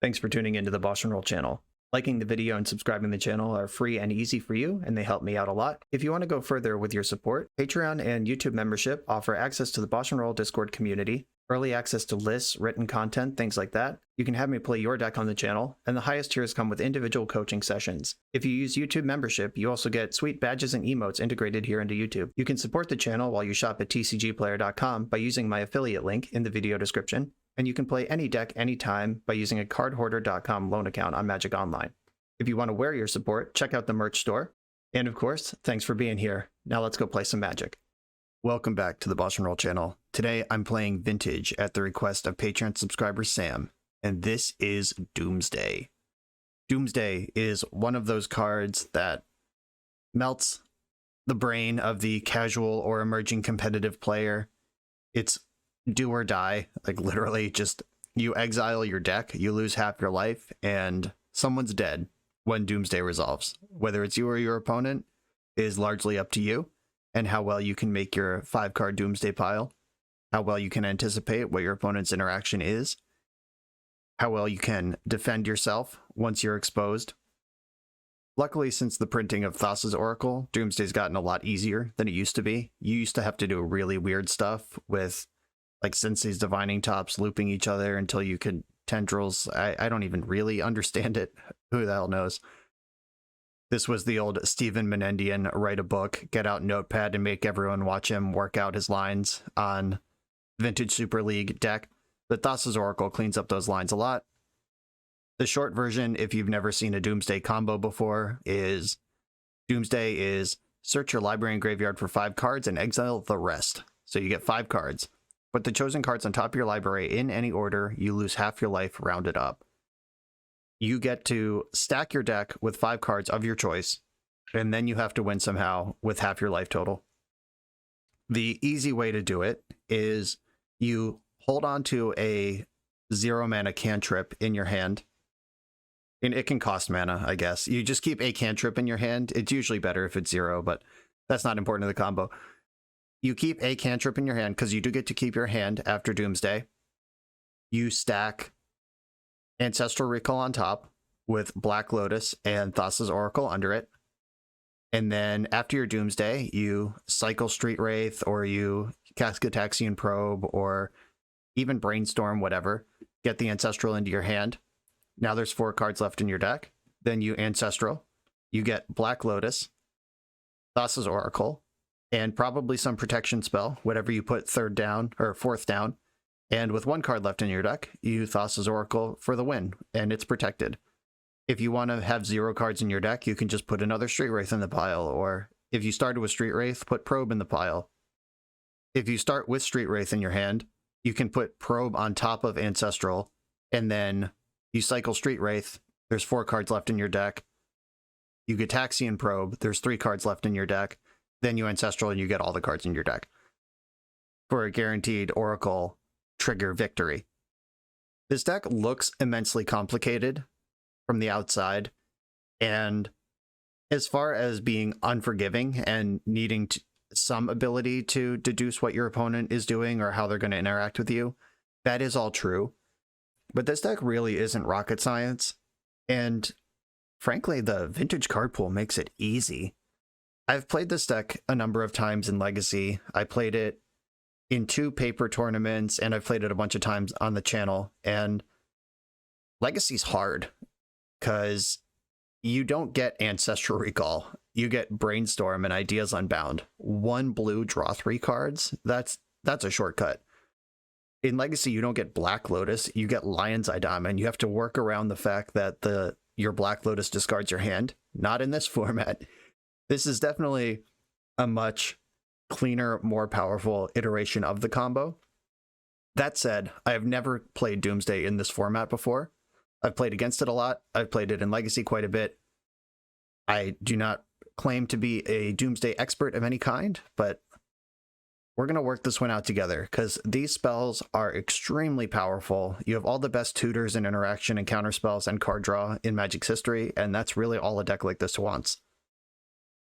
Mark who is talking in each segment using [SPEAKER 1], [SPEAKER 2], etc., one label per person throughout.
[SPEAKER 1] Thanks for tuning into the BoshNRoll channel. Liking the video and subscribing to the channel are free and easy for you, and they help me out a lot. If you want to go further with your support, Patreon and YouTube membership offer access to the BoshNRoll Discord community, early access to lists, written content, things like that. You can have me play your deck on the channel, and the highest tiers come with individual coaching sessions. If you use YouTube membership, you also get sweet badges and emotes integrated here into YouTube. You can support the channel while you shop at tcgplayer.com by using my affiliate link in the video description, and you can play any deck anytime by using a cardhoarder.com loan account on Magic Online. If you want to wear your support, check out the merch store. And of course, thanks for being here. Now let's go play some Magic. Welcome back to the BoshNRoll channel. Today I'm playing Vintage at the request of Patreon subscriber Sam, and this is Doomsday. Doomsday is one of those cards that melts the brain of the casual or emerging competitive player. It's do or die, like literally just you exile your deck, you lose half your life, and someone's dead when Doomsday resolves. Whether it's you or your opponent is largely up to you and how well you can make your 5-card Doomsday pile, how well you can anticipate what your opponent's interaction is, how well you can defend yourself once you're exposed. Luckily, since the printing of Thassa's Oracle, Doomsday's gotten a lot easier than it used to be. You used to have to do really weird stuff with like Sensei's Divining Tops looping each other until you could tendrils. I don't even really understand it. Who the hell knows? This was the old Stephen Menendian write a book, get out notepad and make everyone watch him work out his lines on Vintage Super League deck. But Thassa's Oracle cleans up those lines a lot. The short version, if you've never seen a Doomsday combo before, is Doomsday is search your library and graveyard for 5 cards and exile the rest. So you get 5 cards. Put the chosen cards on top of your library in any order. You lose half your life, rounded up. You get to stack your deck with 5 cards of your choice, and then you have to win somehow with half your life total. The easy way to do it is you hold on to a 0 mana cantrip in your hand. And it can cost mana, I guess. You just keep a cantrip in your hand. It's usually better if it's 0, but that's not important to the combo. You keep a cantrip in your hand because you do get to keep your hand after Doomsday. You stack Ancestral Recall on top with Black Lotus and Thassa's Oracle under it. And then after your Doomsday, you cycle Street Wraith, or you cast Gataxian Probe, or even Brainstorm, whatever. Get the Ancestral into your hand. Now there's 4 cards left in your deck. Then you Ancestral. You get Black Lotus, Thassa's Oracle, and probably some protection spell, whatever you put 3rd down or 4th down. And with 1 card left in your deck, you Thassa's Oracle for the win, and it's protected. If you want to have 0 cards in your deck, you can just put another Street Wraith in the pile, or if you started with Street Wraith, put Probe in the pile. If you start with Street Wraith in your hand, you can put Probe on top of Ancestral, and then you cycle Street Wraith, there's 4 cards left in your deck. You Gataxian Probe, there's 3 cards left in your deck. Then you Ancestral and you get all the cards in your deck for a guaranteed Oracle trigger victory. This deck looks immensely complicated from the outside, and as far as being unforgiving and needing some ability to deduce what your opponent is doing or how they're going to interact with you, that is all true. But this deck really isn't rocket science, and frankly, the Vintage card pool makes it easy. I've played this deck a number of times in Legacy. I played it in 2 paper tournaments, and I've played it a bunch of times on the channel. And Legacy's hard because you don't get Ancestral Recall. You get Brainstorm and Ideas Unbound. 1 blue, draw 3 cards. That's a shortcut. In Legacy, you don't get Black Lotus. You get Lion's Eye Diamond. You have to work around the fact that your Black Lotus discards your hand. Not in this format. This is definitely a much cleaner, more powerful iteration of the combo. That said, I have never played Doomsday in this format before. I've played against it a lot. I've played it in Legacy quite a bit. I do not claim to be a Doomsday expert of any kind, but we're going to work this one out together because these spells are extremely powerful. You have all the best tutors and interaction and counter spells and card draw in Magic's history, and that's really all a deck like this wants.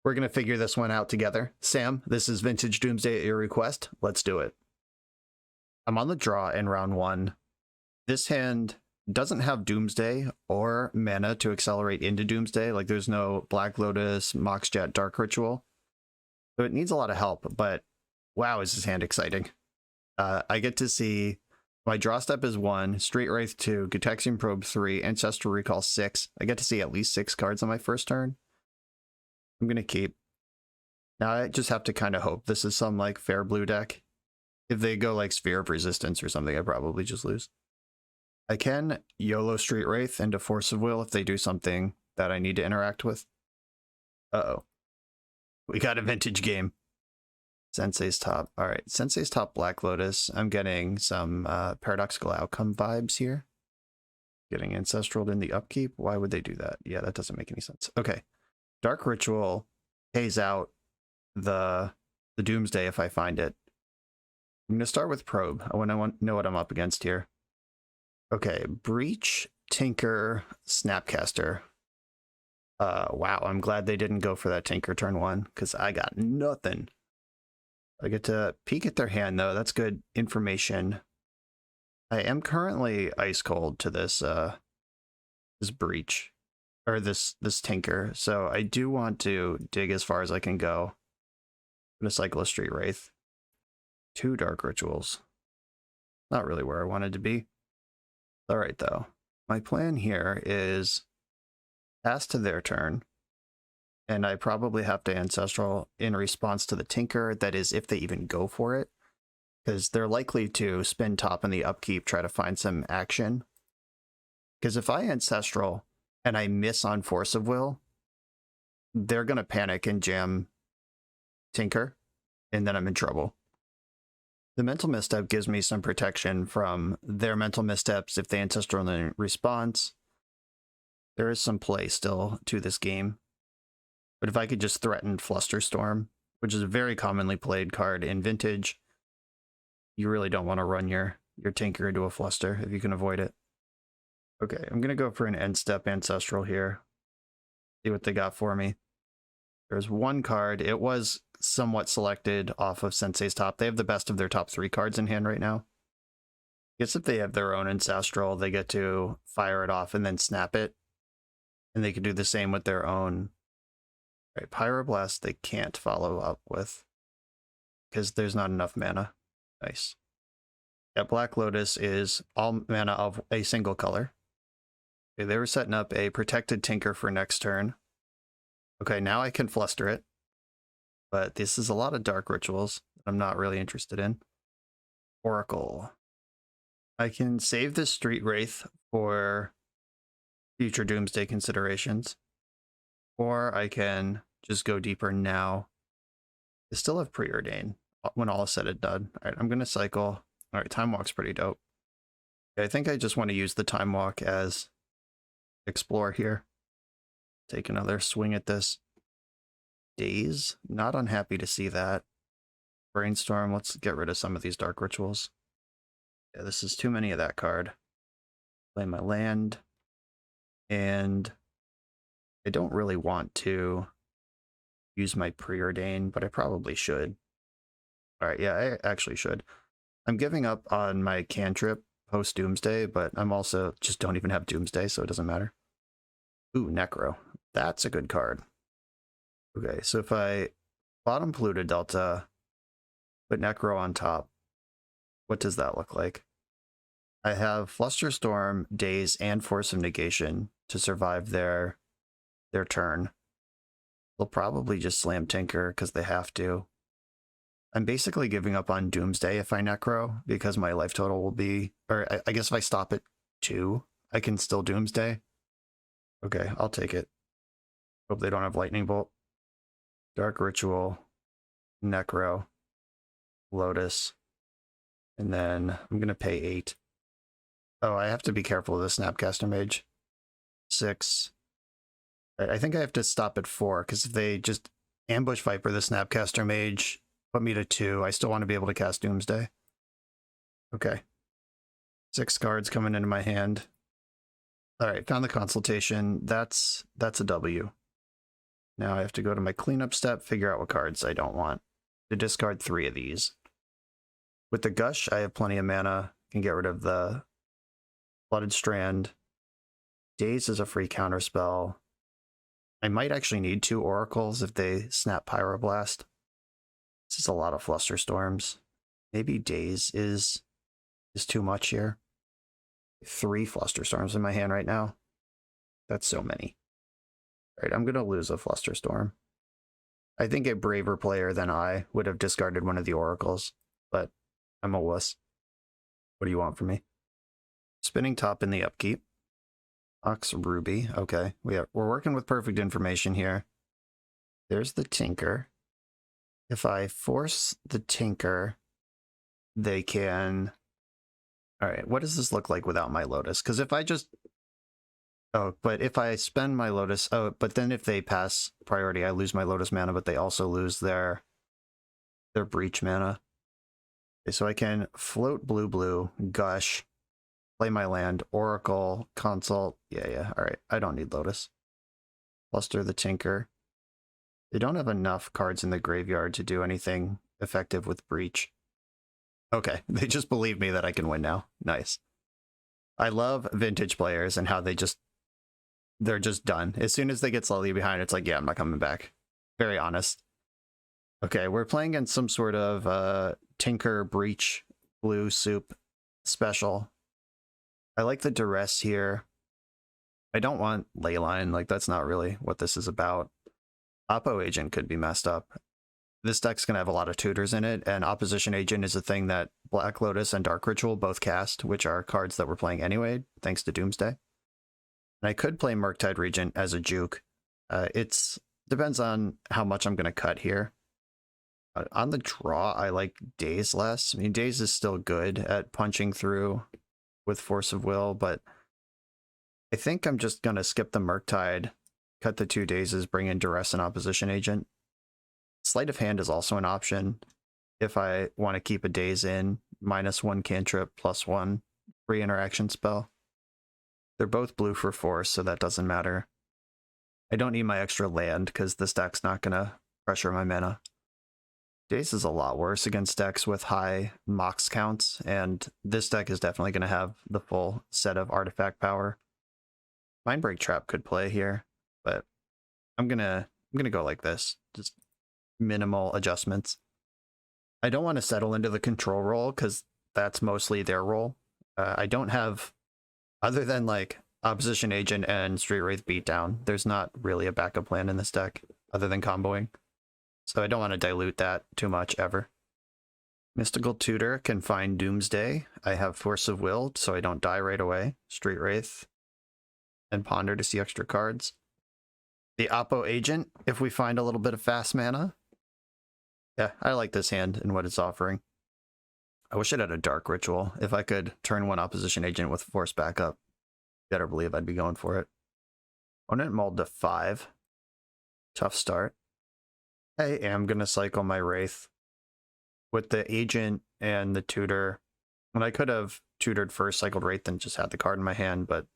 [SPEAKER 1] We're going to figure this one out together. Sam, this is Vintage Doomsday at your request. Let's do it. I'm on the draw in round 1. This hand doesn't have Doomsday or mana to accelerate into Doomsday. Like there's no Black Lotus, Moxjet, Dark Ritual. So it needs a lot of help, but wow, is this hand exciting. I get to see my draw step is 1, Street Wraith 2, Gitaxian Probe 3, Ancestral Recall 6. I get to see at least 6 cards on my first turn. I'm going to keep. Now I just have to kind of hope this is some like fair blue deck. If they go like Sphere of Resistance or something, I probably just lose. I can YOLO Street Wraith into Force of Will if they do something that I need to interact with. Uh-oh. We got a vintage game. Sensei's Top. All right, Sensei's Top Black Lotus. I'm getting some paradoxical outcome vibes here. Getting Ancestral in the upkeep. Why would they do that? Yeah, that doesn't make any sense. Okay. Dark Ritual pays out the Doomsday if I find it. I'm going to start with Probe. I want to know what I'm up against here. Okay, Breach, Tinker, Snapcaster. Wow, I'm glad they didn't go for that Tinker turn 1, because I got nothing. I get to peek at their hand, though. That's good information. I am currently ice cold to this this Breach, or this Tinker, so I do want to dig as far as I can go. I'm going to cycle a Street Wraith. 2 Dark Rituals. Not really where I wanted to be. All right, though. My plan here is pass to their turn, and I probably have to Ancestral in response to the Tinker. That is, if they even go for it, because they're likely to spin top in the upkeep, try to find some action. Because if I Ancestral and I miss on Force of Will, they're going to panic and jam Tinker, and then I'm in trouble. The Mental Misstep gives me some protection from their Mental Missteps if they Ancestral in response. There is some play still to this game. But if I could just threaten Flusterstorm, which is a very commonly played card in Vintage, you really don't want to run your Tinker into a Fluster if you can avoid it. Okay, I'm going to go for an end step Ancestral here. See what they got for me. There's one card. It was somewhat selected off of Sensei's Top. They have the best of their top 3 cards in hand right now. I guess if they have their own Ancestral, they get to fire it off and then snap it. And they could do the same with their own. All right, Pyroblast they can't follow up with, because there's not enough mana. Nice. Yeah, Black Lotus is all mana of a single color. Okay, they were setting up a protected Tinker for next turn. Okay, now I can Fluster it. But this is a lot of Dark Rituals that I'm not really interested in. Oracle. I can save this Street Wraith for future Doomsday considerations. Or I can just go deeper now. I still have Preordain when all is said and done. All right, I'm going to cycle. All right, Time Walk's pretty dope. Okay, I think I just want to use the Time Walk as Explore here. Take another swing at this. Daze, not unhappy to see that. Brainstorm, let's get rid of some of these Dark Rituals. Yeah, this is too many of that card. Play my land. And I don't really want to use my Preordain, but I probably should. Alright, yeah, I actually should. I'm giving up on my cantrip post-Doomsday, but I'm also just don't even have Doomsday, so it doesn't matter. Ooh, Necro. That's a good card. Okay, so if I bottom Polluted Delta, put Necro on top, what does that look like? I have Flusterstorm, Daze, and Force of Negation to survive their turn. They'll probably just slam Tinker because they have to. I'm basically giving up on Doomsday if I Necro, because my life total will be... Or I guess if I stop at 2, I can still Doomsday. Okay, I'll take it. Hope they don't have Lightning Bolt. Dark Ritual, Necro, Lotus, and then I'm going to pay 8. Oh, I have to be careful of the Snapcaster Mage. 6. Right, I think I have to stop at 4, because if they just ambush Viper the Snapcaster Mage, put me to 2, I still want to be able to cast Doomsday. Okay. 6 cards coming into my hand. Alright, found the Consultation. That's a W. Now I have to go to my cleanup step, figure out what cards I don't want. To discard 3 of these. With the Gush, I have plenty of mana. Can get rid of the Flooded Strand. Daze is a free counterspell. I might actually need 2 Oracles if they snap Pyroblast. This is a lot of Flusterstorms. Maybe Daze is too much here. 3 Flusterstorms in my hand right now. That's so many. All right, I'm going to lose a Flusterstorm. I think a braver player than I would have discarded one of the Oracles, but I'm a wuss. What do you want from me? Spinning Top in the upkeep. Ox Ruby. Okay, we're working with perfect information here. There's the Tinker. If I force the Tinker, they can... All right, what does this look like without my Lotus? Because if I just... Oh, but if I spend my Lotus... Oh, but then if they pass priority, I lose my Lotus mana, but they also lose their Breach mana. Okay, so I can float blue, Gush, play my land, Oracle, Consult. Yeah, all right. I don't need Lotus. Fluster the Tinker. They don't have enough cards in the graveyard to do anything effective with Breach. Okay, they just believe me that I can win now. Nice. I love vintage players and how they're just done. As soon as they get slightly behind, it's like, yeah, I'm not coming back. Very honest. Okay, we're playing in some sort of Tinker Breach blue soup special. I like the duress here. I don't want Leyline, like that's not really what this is about. Oppo Agent could be messed up. This deck's going to have a lot of tutors in it, and Opposition Agent is a thing that Black Lotus and Dark Ritual both cast, which are cards that we're playing anyway, thanks to Doomsday. And I could play Murktide Regent as a juke. It depends on how much I'm going to cut here. On the draw, I like Daze less. I mean, Daze is still good at punching through with Force of Will, but I think I'm just going to skip the Murktide, cut the 2 Dazes, bring in Duress and Opposition Agent. Sleight of Hand is also an option if I want to keep a Daze in, -1 cantrip, +1 free interaction spell. They're both blue for force, so that doesn't matter. I don't need my extra land because this deck's not going to pressure my mana. Daze is a lot worse against decks with high mox counts, and this deck is definitely going to have the full set of artifact power. Mindbreak Trap could play here, but I'm gonna go like this. Just minimal adjustments. I don't want to settle into the control role because that's mostly their role. I don't have, other than like Opposition Agent and Street Wraith Beatdown, there's not really a backup plan in this deck other than comboing. So I don't want to dilute that too much ever. Mystical Tutor can find Doomsday. I have Force of Will, so I don't die right away. Street Wraith and Ponder to see extra cards. The Oppo Agent, if we find a little bit of fast mana. Yeah, I like this hand and what it's offering. I wish it had a Dark Ritual. If I could turn 1 Opposition Agent with Force backup, better believe I'd be going for it. Opponent mulled to 5. Tough start. I am going to cycle my Wraith with the Agent and the Tutor. And I could have tutored first, cycled Wraith, and just had the card in my hand, but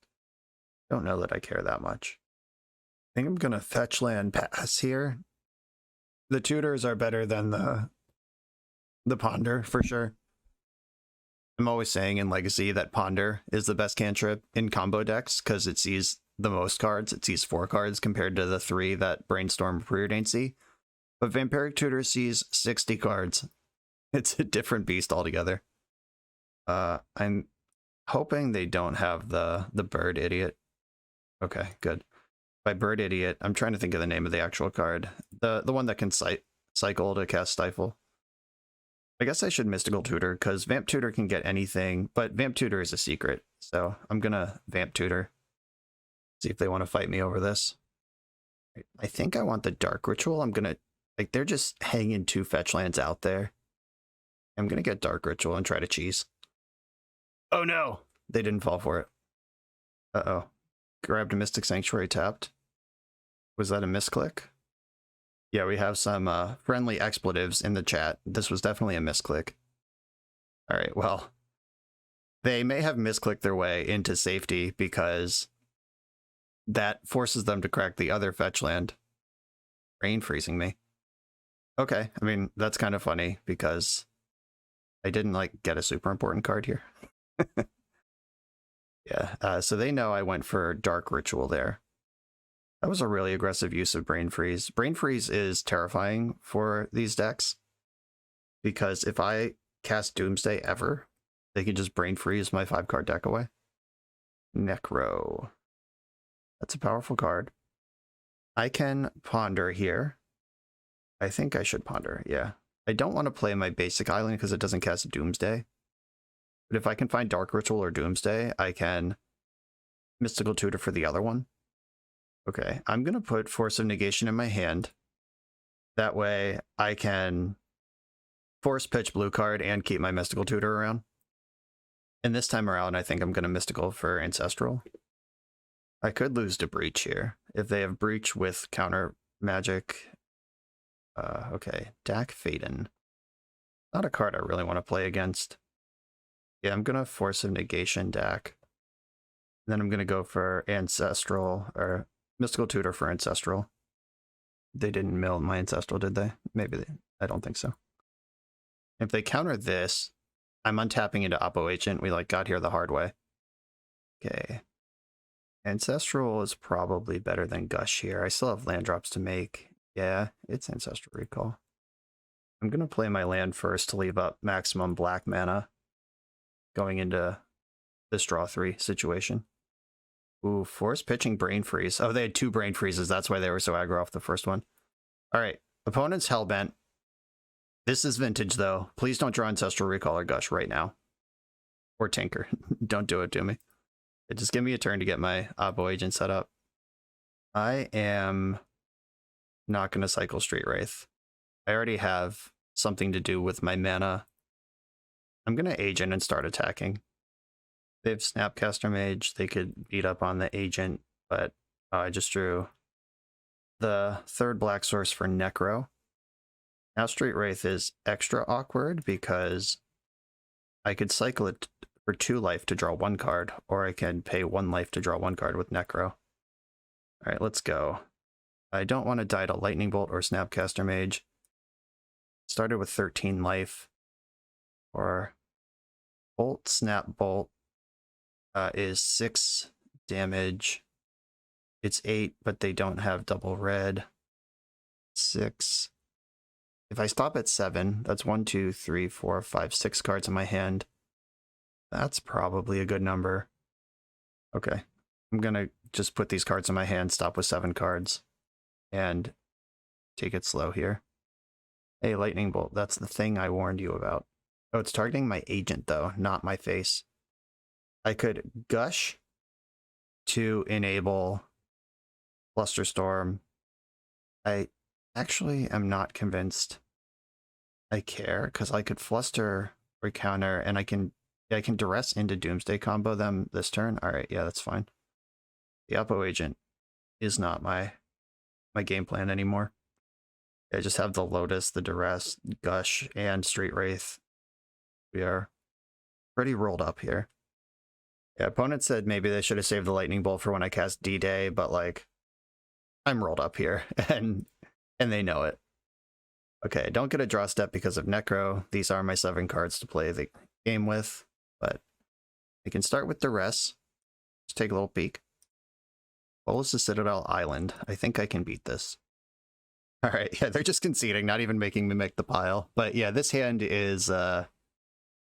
[SPEAKER 1] I don't know that I care that much. I think I'm going to fetch land pass here. The tutors are better than the Ponder, for sure. I'm always saying in Legacy that Ponder is the best cantrip in combo decks because it sees the most cards. It sees 4 cards compared to the 3 that Brainstorm and Preordained see. But Vampiric Tutor sees 60 cards. It's a different beast altogether. I'm hoping they don't have the Bird Idiot. Okay, good. By Bird Idiot, I'm trying to think of the name of the actual card. The one that can cycle to cast Stifle. I guess I should Mystical Tutor, because Vamp Tutor can get anything, but Vamp Tutor is a secret, so I'm gonna Vamp Tutor. See if they want to fight me over this. I think I want the Dark Ritual. I'm gonna, like, they're just hanging 2 fetch lands out there. I'm gonna get Dark Ritual and try to cheese. Oh no! They didn't fall for it. Uh-oh. Grabbed a Mystic Sanctuary tapped. Was that a misclick? Yeah, we have some friendly expletives in the chat. This was definitely a misclick. All right, well, they may have misclicked their way into safety because that forces them to crack the other fetch land. Brain freezing me. Okay, I mean, that's kind of funny because I didn't, like, get a super important card here. Yeah, so they know I went for Dark Ritual there. That was a really aggressive use of Brain Freeze. Brain Freeze is terrifying for these decks, because if I cast Doomsday ever, they can just Brain Freeze my 5-card deck away. Necro. That's a powerful card. I can Ponder here. I think I should Ponder, yeah. I don't want to play my basic island because it doesn't cast Doomsday. But if I can find Dark Ritual or Doomsday, I can Mystical Tutor for the other one. Okay, I'm going to put Force of Negation in my hand. That way I can Force Pitch blue card and keep my Mystical Tutor around. And this time around, I think I'm going to Mystical for Ancestral. I could lose to Breach here. If they have Breach with counter magic. Okay, Dak Faden. Not a card I really want to play against. Yeah, I'm going to Force of Negation Dak. Then I'm going to go for Ancestral, or Mystical Tutor for Ancestral. They didn't mill my Ancestral, did they? Maybe they, I don't think so. If they counter this, I'm untapping into Oppo Agent. We got here the hard way. Okay. Ancestral is probably better than Gush here. I still have land drops to make. Yeah, it's Ancestral Recall. I'm going to play my land first to leave up maximum black mana going into this draw 3 situation. Ooh, Force Pitching Brain Freeze. Oh, they had 2 Brain Freezes. That's why they were so aggro off the first one. All right, opponent's Hellbent. This is vintage, though. Please don't draw Ancestral Recall or Gush right now. Or Tinker. Don't do it to me. Just give me a turn to get my Oppo Agent set up. I am not going to cycle Street Wraith. I already have something to do with my mana. I'm going to Agent and start attacking. They have Snapcaster Mage. They could beat up on the Agent, but I just drew the 3rd black source for Necro. Now Street Wraith is extra awkward because I could cycle it for 2 life to draw 1 card, or I can pay 1 life to draw 1 card with Necro. All right, let's go. I don't want to die to Lightning Bolt or Snapcaster Mage. Started with 13 life. Or Bolt, Snap Bolt is 6 damage. It's 8, but they don't have double red. 6. If I stop at 7, that's 1, 2, 3, 4, 5, 6 cards in my hand. That's probably a good number. Okay. I'm going to just put these cards in my hand, stop with 7 cards, and take it slow here. Hey, Lightning Bolt, that's the thing I warned you about. Oh, it's targeting my Agent, though, not my face. I could Gush to enable Flusterstorm. I actually am not convinced I care, because I could Fluster or counter, and I can Duress into Doomsday combo them this turn. All right, yeah, that's fine. The Oppo Agent is not my game plan anymore. I just have the Lotus, the Duress, Gush, and Street Wraith. We are pretty rolled up here. Yeah, opponent said maybe they should have saved the Lightning Bolt for when I cast D-Day, but I'm rolled up here, and they know it. Okay, I don't get a draw step because of Necro. These are my 7 cards to play the game with, but I can start with Duress. Just take a little peek. Bolus the Citadel Island. I think I can beat this. All right, yeah, they're just conceding, not even making me make the pile. But yeah, this hand is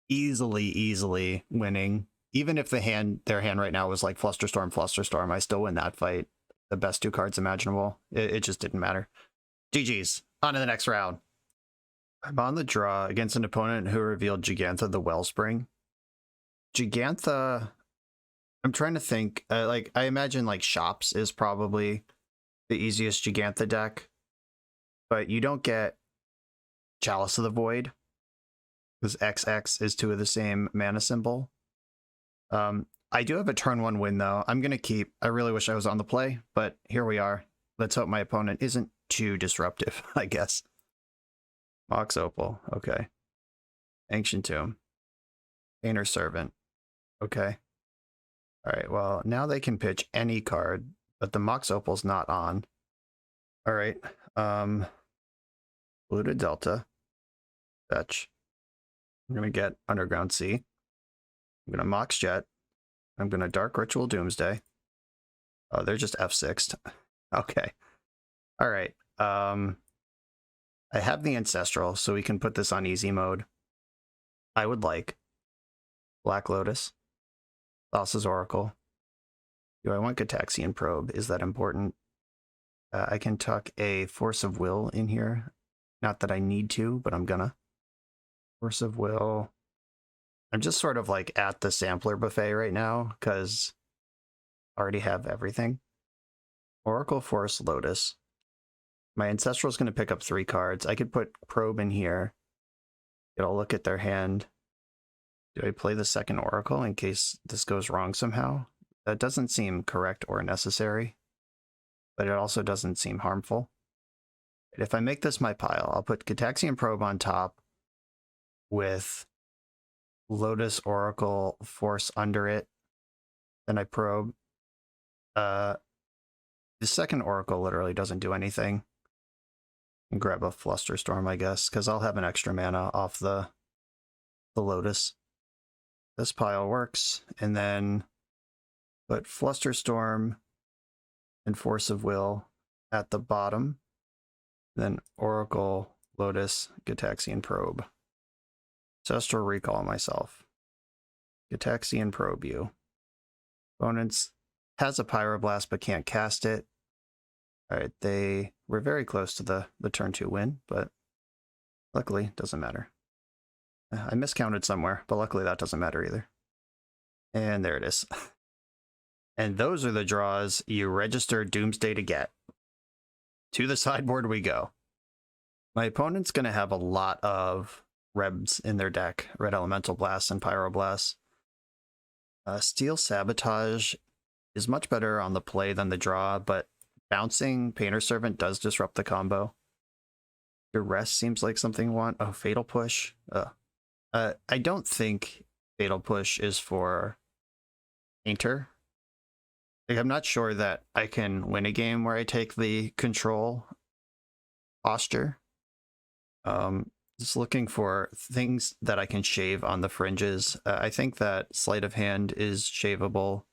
[SPEAKER 1] easily winning. Even if their hand right now was like Flusterstorm, I still win that fight. The best 2 cards imaginable. It just didn't matter. GG's. On to the next round. I'm on the draw against an opponent who revealed Gigantha the Wellspring. Gigantha, I'm trying to think. I imagine Shops is probably the easiest Gigantha deck. But you don't get Chalice of the Void, because XX is 2 of the same mana symbol. I do have a turn 1 win, though. I'm going to keep. I really wish I was on the play, but here we are. Let's hope my opponent isn't too disruptive, I guess. Mox Opal, okay. Ancient Tomb. Painter Servant, okay. All right, well, now they can pitch any card, but the Mox Opal's not on. All right, Blue to Delta. Fetch. I'm going to get Underground Sea. I'm going to Mox Jet. I'm going to Dark Ritual Doomsday. Oh, they're just F6'd. Okay. All right. I have the Ancestral, so we can put this on easy mode. I would like Black Lotus, Thassa's Oracle. Do I want Gataxian Probe? Is that important? I can tuck a Force of Will in here. Not that I need to, but I'm gonna. Force of Will. I'm just sort of like at the sampler buffet right now, because I already have everything. Oracle, Force, Lotus. My Ancestral is going to pick up 3 cards. I could put Probe in here. It'll look at their hand. Do I play the second Oracle in case this goes wrong somehow? That doesn't seem correct or necessary, but it also doesn't seem harmful. If I make this my pile, I'll put Gataxian Probe on top with Lotus, Oracle, Force under it. Then I probe. The second Oracle literally doesn't do anything. And grab a Flusterstorm, I guess, because I'll have an extra mana off the Lotus. This pile works, and then put Flusterstorm and Force of Will at the bottom. Then Oracle, Lotus, Gataxian Probe. Ancestral Recall myself. Gataxian Probe you. Opponents has a Pyroblast but can't cast it. Alright, they were very close to the turn 2 win, but luckily it doesn't matter. I miscounted somewhere, but luckily that doesn't matter either. And there it is. And those are the draws you register Doomsday to get. To the sideboard we go. My opponent's going to have a lot of Rebs in their deck. Red Elemental Blasts and Pyroblasts. Steel Sabotage is much better on the play than the draw, but bouncing Painter Servant does disrupt the combo. Duress seems like something you want. Oh, Fatal Push. I don't think Fatal Push is for Painter. Like, I'm not sure that I can win a game where I take the control posture. Just looking for things that I can shave on the fringes. I think that Sleight of Hand is shaveable.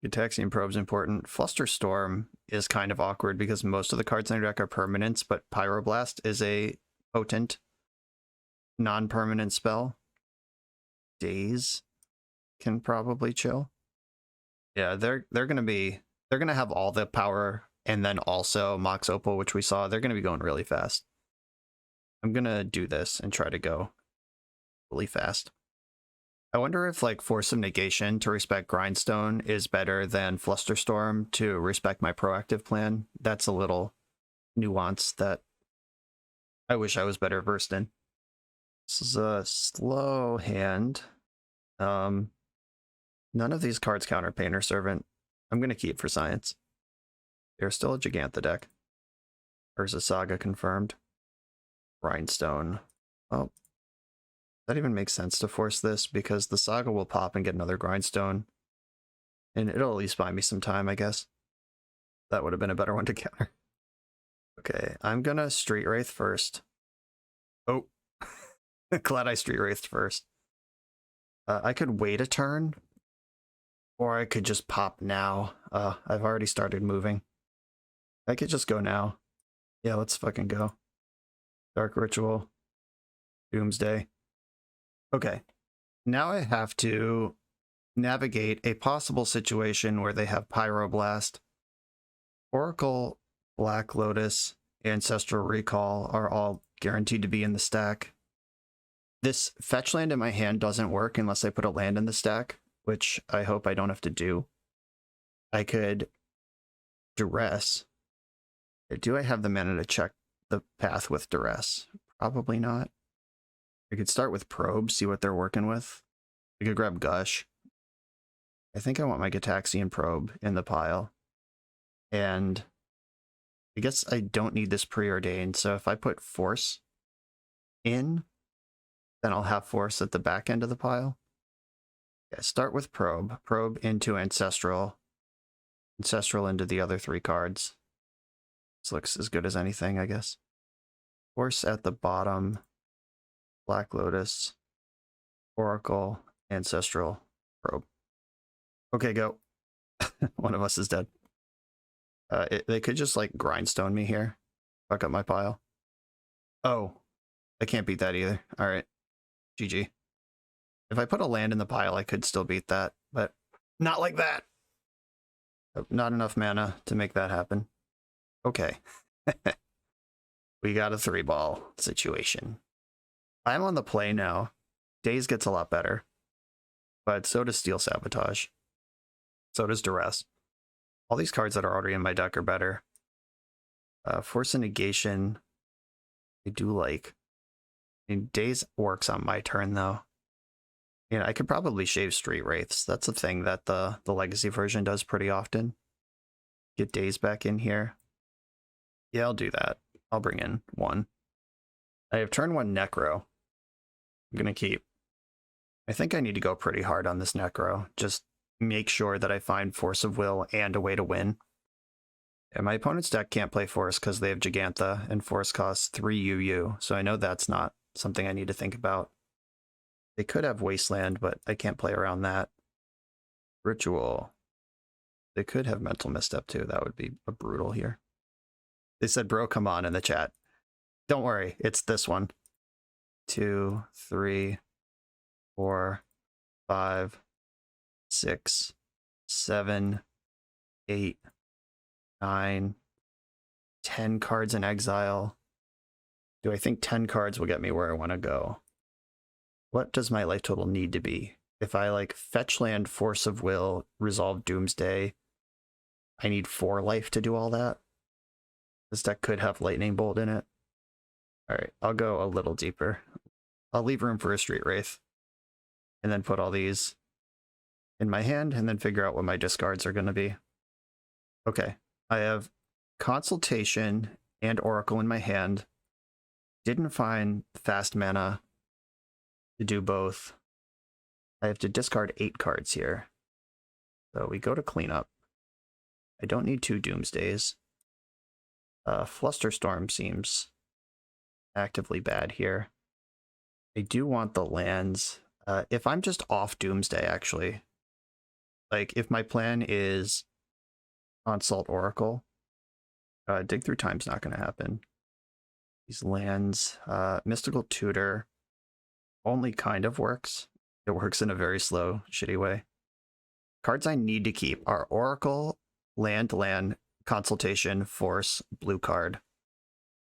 [SPEAKER 1] Gataxian Probe's important. Flusterstorm is kind of awkward because most of the cards in your deck are permanents, but Pyroblast is a potent non-permanent spell. Daze can probably chill. Yeah, they're gonna have all the power, and then also Mox Opal, which we saw. They're gonna be going really fast. I'm gonna do this and try to go really fast. I wonder if like Force of Negation to respect Grindstone is better than Flusterstorm to respect my proactive plan. That's a little nuance that I wish I was better versed in. This is a slow hand. None of these cards counter Painter Servant. I'm going to keep for science. There's still a Gigantha deck. Urza Saga confirmed. Grindstone. Oh, that even makes sense to force this because the Saga will pop and get another Grindstone. And it'll at least buy me some time, I guess. That would have been a better one to counter. Okay, I'm going to Street Wraith first. Oh, glad I Street Wraithed first. I could wait a turn. Or I could just pop now. I've already started moving. I could just go now. Yeah, let's fucking go. Dark Ritual. Doomsday. Okay. Now I have to navigate a possible situation where they have Pyroblast. Oracle, Black Lotus, Ancestral Recall are all guaranteed to be in the stack. This fetch land in my hand doesn't work unless I put a land in the stack, which I hope I don't have to do. I could Duress. Do I have the mana to check the path with Duress? Probably not. I could start with Probe, see what they're working with. I could grab Gush. I think I want my Gataxian Probe in the pile. And I guess I don't need this preordained, so if I put Force in, then I'll have Force at the back end of the pile. Yeah, start with Probe. Probe into Ancestral. Ancestral into the other 3 cards. This looks as good as anything, I guess. Force at the bottom. Black Lotus. Oracle. Ancestral. Probe. Okay, go. One of us is dead. They could just like grindstone me here. Fuck up my pile. Oh, I can't beat that either. All right, GG. If I put a land in the pile, I could still beat that, but not like that. Not enough mana to make that happen. Okay. We got a 3-ball situation. I'm on the play now. Daze gets a lot better, but so does Steel Sabotage. So does Duress. All these cards that are already in my deck are better. Force of Negation, I do like. I mean, Daze works on my turn, though. Yeah, I could probably shave Street Wraiths. That's a thing that the Legacy version does pretty often. Get Daze back in here. Yeah, I'll do that. I'll bring in 1. I have turn 1 Necro. I'm going to keep. I think I need to go pretty hard on this Necro. Just make sure that I find Force of Will and a way to win. And my opponent's deck can't play Force because they have Gigantha, and Force costs 3 UU, so I know that's not something I need to think about. They could have Wasteland, but I can't play around that. Ritual. They could have Mental Misstep too. That would be a brutal here. They said, bro, come on in the chat. Don't worry, it's this one. 2, 3, 4, 5, 6, 7, 8, 9, 10 cards in exile. Do I think 10 cards will get me where I want to go? What does my life total need to be? If I like fetch land, Force of Will, resolve Doomsday, I need 4 life to do all that. This deck could have Lightning Bolt in it. Alright, I'll go a little deeper. I'll leave room for a Street Wraith. And then put all these in my hand, and then figure out what my discards are going to be. Okay, I have Consultation and Oracle in my hand. Didn't find fast mana to do both. I have to discard 8 cards here. So we go to cleanup. I don't need 2 Doomsdays. Flusterstorm seems actively bad here. I do want the lands. If I'm just off Doomsday, actually, like if my plan is Consult Oracle, Dig Through Time's not going to happen. These lands, Mystical Tutor only kind of works. It works in a very slow, shitty way. Cards I need to keep are Oracle, Land, Consultation, Force, blue card.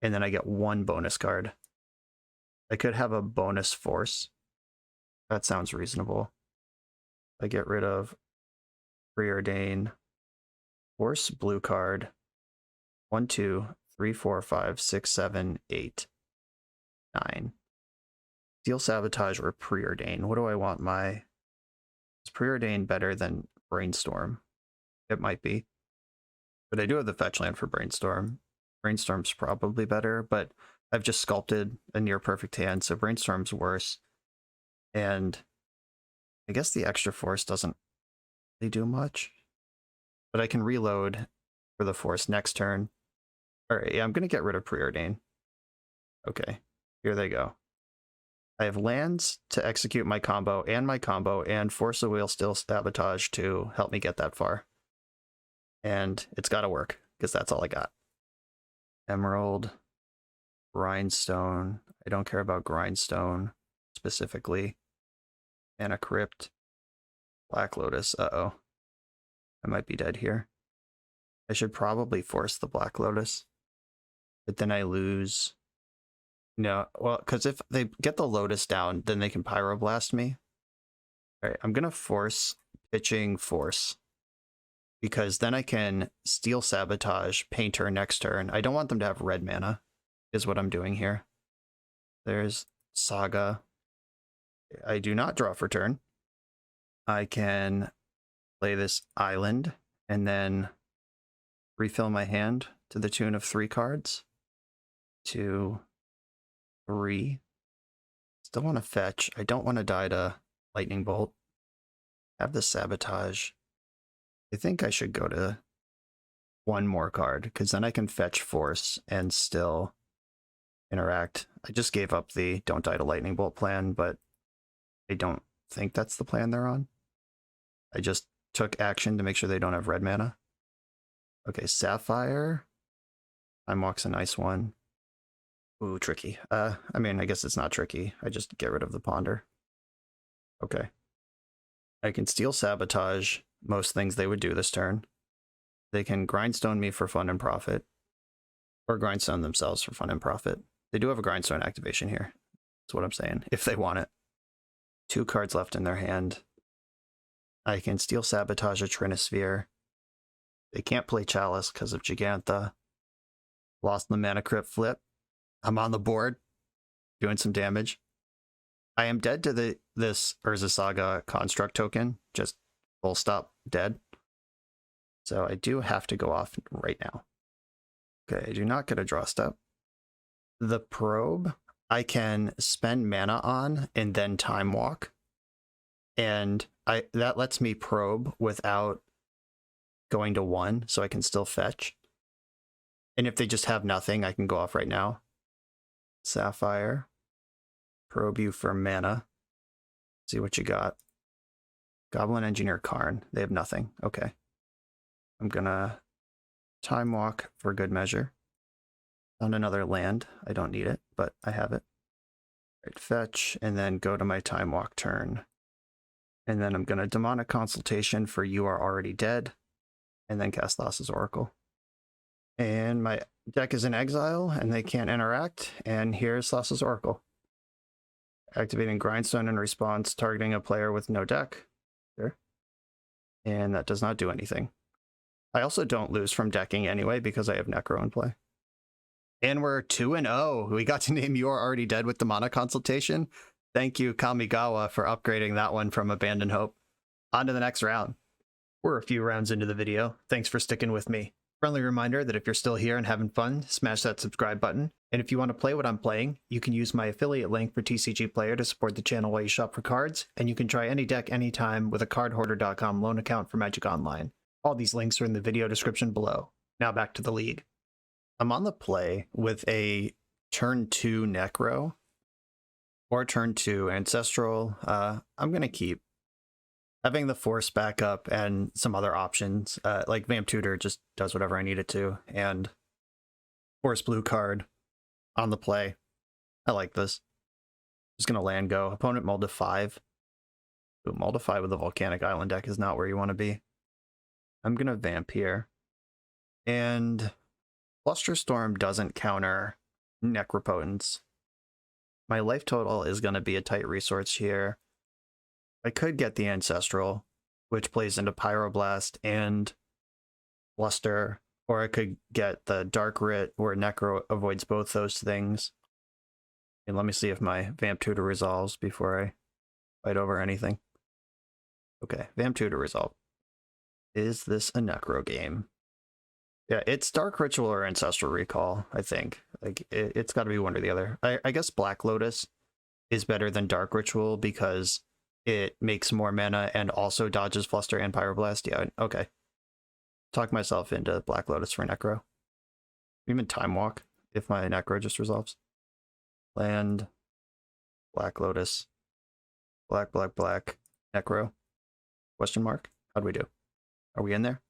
[SPEAKER 1] And then I get 1 bonus card. I could have a bonus Force. That sounds reasonable. I get rid of Preordain, Force, blue card. 1, 2, 3, 4, 5, 6, 7, 8, 9. Steel Sabotage or Preordain. What do I want my... Is Preordain better than Brainstorm? It might be. But I do have the fetch land for Brainstorm. Brainstorm's probably better, but I've just sculpted a near perfect hand, so Brainstorm's worse. And I guess the extra Force doesn't really do much. But I can reload for the Force next turn. Alright, yeah, I'm going to get rid of Preordain. Okay, here they go. I have lands to execute my combo, and Force of Will, Steel Sabotage to help me get that far. And it's got to work, because that's all I got. Emerald, Grindstone. I don't care about Grindstone specifically. Mana Crypt, Black Lotus. Uh-oh. I might be dead here. I should probably force the Black Lotus. But then I lose... No, well, because if they get the Lotus down, then they can Pyroblast me. Alright, I'm going to force pitching Force. Because then I can Steel Sabotage, Painter next turn. I don't want them to have red mana, is what I'm doing here. There's Saga. I do not draw for turn. I can play this Island, and then refill my hand to the tune of 3 cards. 2, 3. Still want to fetch. I don't want to die to Lightning Bolt. Have the Sabotage. I think I should go to 1 more card, because then I can fetch Force and still interact. I just gave up the don't die to Lightning Bolt plan, but I don't think that's the plan they're on. I just took action to make sure they don't have red mana. Okay, Sapphire. Time Walk's a nice one. Ooh, tricky. I mean, I guess it's not tricky. I just get rid of the Ponder. Okay. I can steal Sabotage most things they would do this turn. They can Grindstone me for fun and profit. Or Grindstone themselves for fun and profit. They do have a Grindstone activation here. That's what I'm saying, if they want it. 2 cards left in their hand. I can steal Sabotage a Trinisphere. They can't play Chalice because of Gigantha. Lost the Mana Crypt flip. I'm on the board, doing some damage. I am dead to this Urza Saga construct token, just full stop dead. So I do have to go off right now. Okay, I do not get a draw step. The Probe, I can spend mana on and then Time Walk. And that lets me probe without going to 1, so I can still fetch. And if they just have nothing, I can go off right now. Sapphire. Probe you for mana. See what you got. Goblin Engineer Karn. They have nothing. Okay. I'm gonna Time Walk for good measure. Found another land. I don't need it, but I have it. Right, fetch, and then go to my Time Walk turn. And then I'm gonna Demonic Consultation for You Are Already Dead. And then cast Thassa's Oracle. And my deck is in exile, and they can't interact. And here's Thassa's Oracle. Activating Grindstone in response, targeting a player with no deck. There. And that does not do anything. I also don't lose from decking anyway, because I have Necro in play. And we're 2-0. We got to name You Are Already Dead with the Mana Consultation. Thank you, Kamigawa, for upgrading that one from Abandon Hope. On to the next round. We're a few rounds into the video. Thanks for sticking with me. Friendly reminder that if you're still here and having fun, smash that subscribe button. And if you want to play what I'm playing, you can use my affiliate link for TCG Player to support the channel while you shop for cards, and you can try any deck anytime with a cardhoarder.com loan account for Magic Online. All these links are in the video description below. Now back to the league. I'm on the play with a turn 2 Necro or turn 2 Ancestral. I'm going to keep having the Force backup and some other options. Like Vamp Tutor just does whatever I need it to. And Force Blue card on the play. I like this. Just going to land go. Opponent mulled to 5. Ooh, mulled to 5 with the Volcanic Island deck is not where you want to be. I'm going to Vamp here. And Flusterstorm doesn't counter Necropotence. My life total is going to be a tight resource here. I could get the Ancestral, which plays into Pyroblast and Fluster, or I could get the Dark Writ, where Necro avoids both those things. And let me see if my Vamp Tutor resolves before I fight over anything. Okay, Vamp Tutor resolved. Is this a Necro game? Yeah, it's Dark Ritual or Ancestral Recall, I think. Like, it's got to be one or the other. I guess Black Lotus is better than Dark Ritual because it makes more mana and also dodges Fluster and Pyroblast. Yeah, okay. Talk myself into Black Lotus for Necro. Even Time Walk, if my Necro just resolves. Land, Black Lotus, black, Necro. Question mark? How'd we do? Are we in there?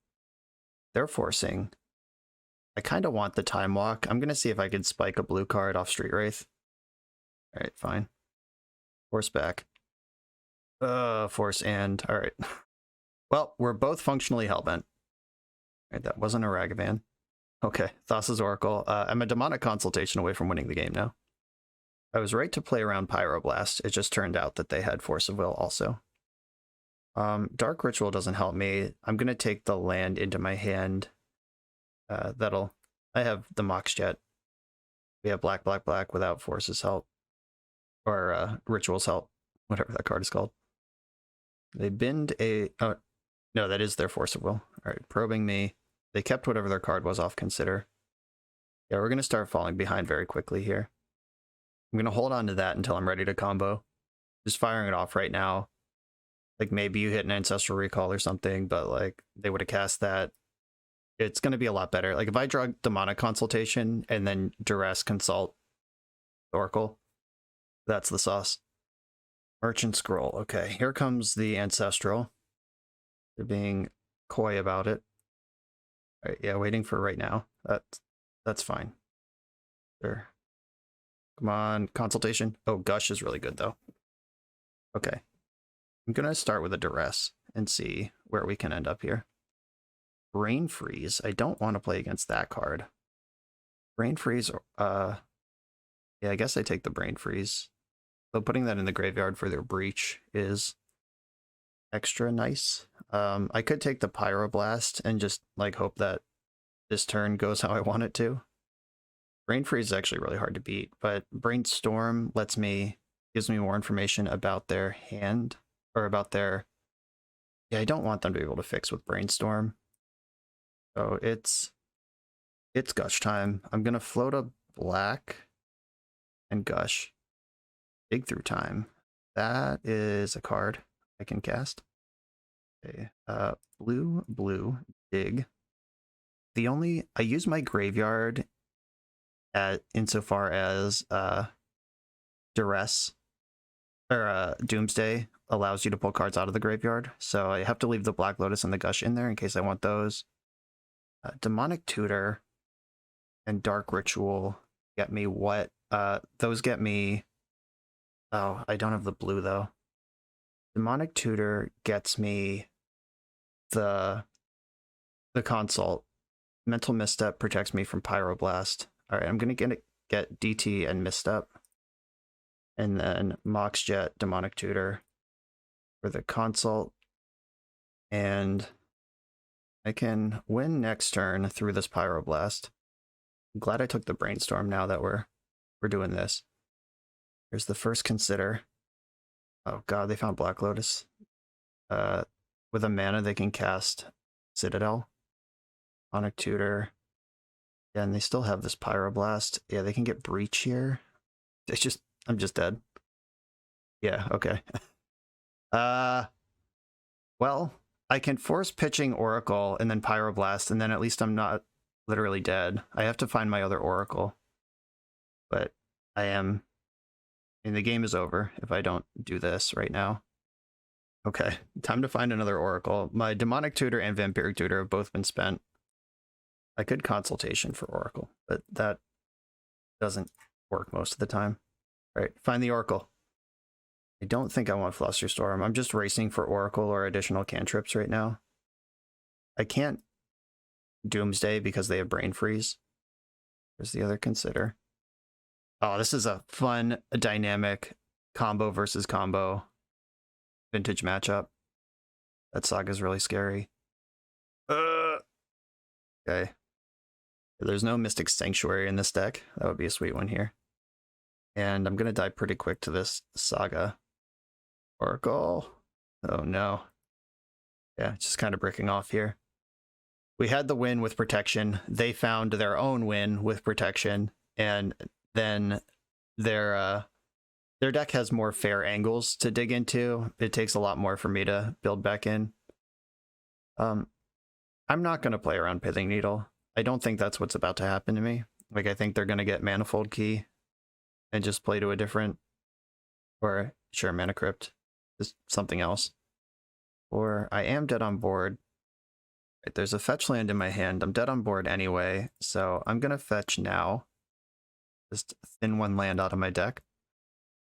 [SPEAKER 1] They're forcing. I kind of want the Time Walk. I'm going to see if I can spike a blue card off Street Wraith. All right, fine. Force back. Force and... All right. Well, we're both functionally hellbent. All right, that wasn't a Ragavan. Okay, Thassa's Oracle. I'm a Demonic Consultation away from winning the game now. I was right to play around Pyroblast. It just turned out that they had Force of Will also. Dark Ritual doesn't help me. I'm going to take the land into my hand. I have the Mox Jet. We have black without Force's help. Or Ritual's help. Whatever that card is called. They binned a... Oh, no, that is their Force of Will. Alright, probing me. They kept whatever their card was off Consider. Yeah, we're going to start falling behind very quickly here. I'm going to hold on to that until I'm ready to combo. Just firing it off right now. Like, maybe you hit an Ancestral Recall or something, but, like, they would have cast that. It's going to be a lot better. Like, if I draw Demonic Consultation and then Duress Consult Oracle, that's the sauce. Merchant Scroll. Okay, here comes the Ancestral. They're being coy about it. All right, yeah, waiting for right now. That's fine. Sure. Come on, consultation. Oh, Gush is really good though. Okay. I'm gonna start with a Duress and see where we can end up here. Brain Freeze. I don't want to play against that card. Brain Freeze, yeah, I guess I take the Brain Freeze. So putting that in the graveyard for their Breach is extra nice. I could take the Pyroblast and just like hope that this turn goes how I want it to. Brain Freeze is actually really hard to beat, but Brainstorm gives me more information about their hand, or about their, yeah, I don't want them to be able to fix with Brainstorm. So it's Gush time. I'm gonna float a black and Gush. Dig through time. That is a card I can cast. Okay. Blue, dig. I use my graveyard insofar as Duress or Doomsday allows you to pull cards out of the graveyard. So I have to leave the Black Lotus and the Gush in there in case I want those. Demonic Tutor and Dark Ritual get me what? Those get me... Oh, I don't have the blue though. Demonic Tutor gets me the Consult. Mental Misstep protects me from Pyroblast. Alright, I'm gonna get DT and Misstep. And then Mox Jet, Demonic Tutor for the Consult. And I can win next turn through this Pyroblast. I'm glad I took the Brainstorm now that we're doing this. Here's the first Consider. Oh god, they found Black Lotus. With a mana they can cast Citadel. Demonic Tutor. Yeah, and they still have this Pyroblast. Yeah, they can get Breach here. I'm just dead. Yeah, okay. Well, I can force pitching Oracle and then Pyroblast, and then at least I'm not literally dead. I have to find my other Oracle. But the game is over if I don't do this right now. Okay, time to find another Oracle. My Demonic Tutor and Vampiric Tutor have both been spent. I could Consultation for Oracle, but that doesn't work most of the time. All right, find the Oracle. I don't think I want Flusterstorm. I'm just racing for Oracle or additional cantrips right now. I can't Doomsday because they have Brain Freeze. There's the other Consider. Oh, this is a fun, dynamic combo versus combo vintage matchup. That Saga's really scary. Okay. There's no Mystic Sanctuary in this deck. That would be a sweet one here. And I'm going to die pretty quick to this Saga. Oracle. Oh no. Yeah, just kind of breaking off here. We had the win with protection. They found their own win with protection. And then their deck has more fair angles to dig into. It takes a lot more for me to build back in. I'm not going to play around Pithing Needle. I don't think that's what's about to happen to me. Like, I think they're going to get Manifold Key and just play to a different, or sure, Mana Crypt, just something else. Or I am dead on board. Right, there's a fetch land in my hand. I'm dead on board anyway, so I'm going to fetch now. Just thin one land out of my deck.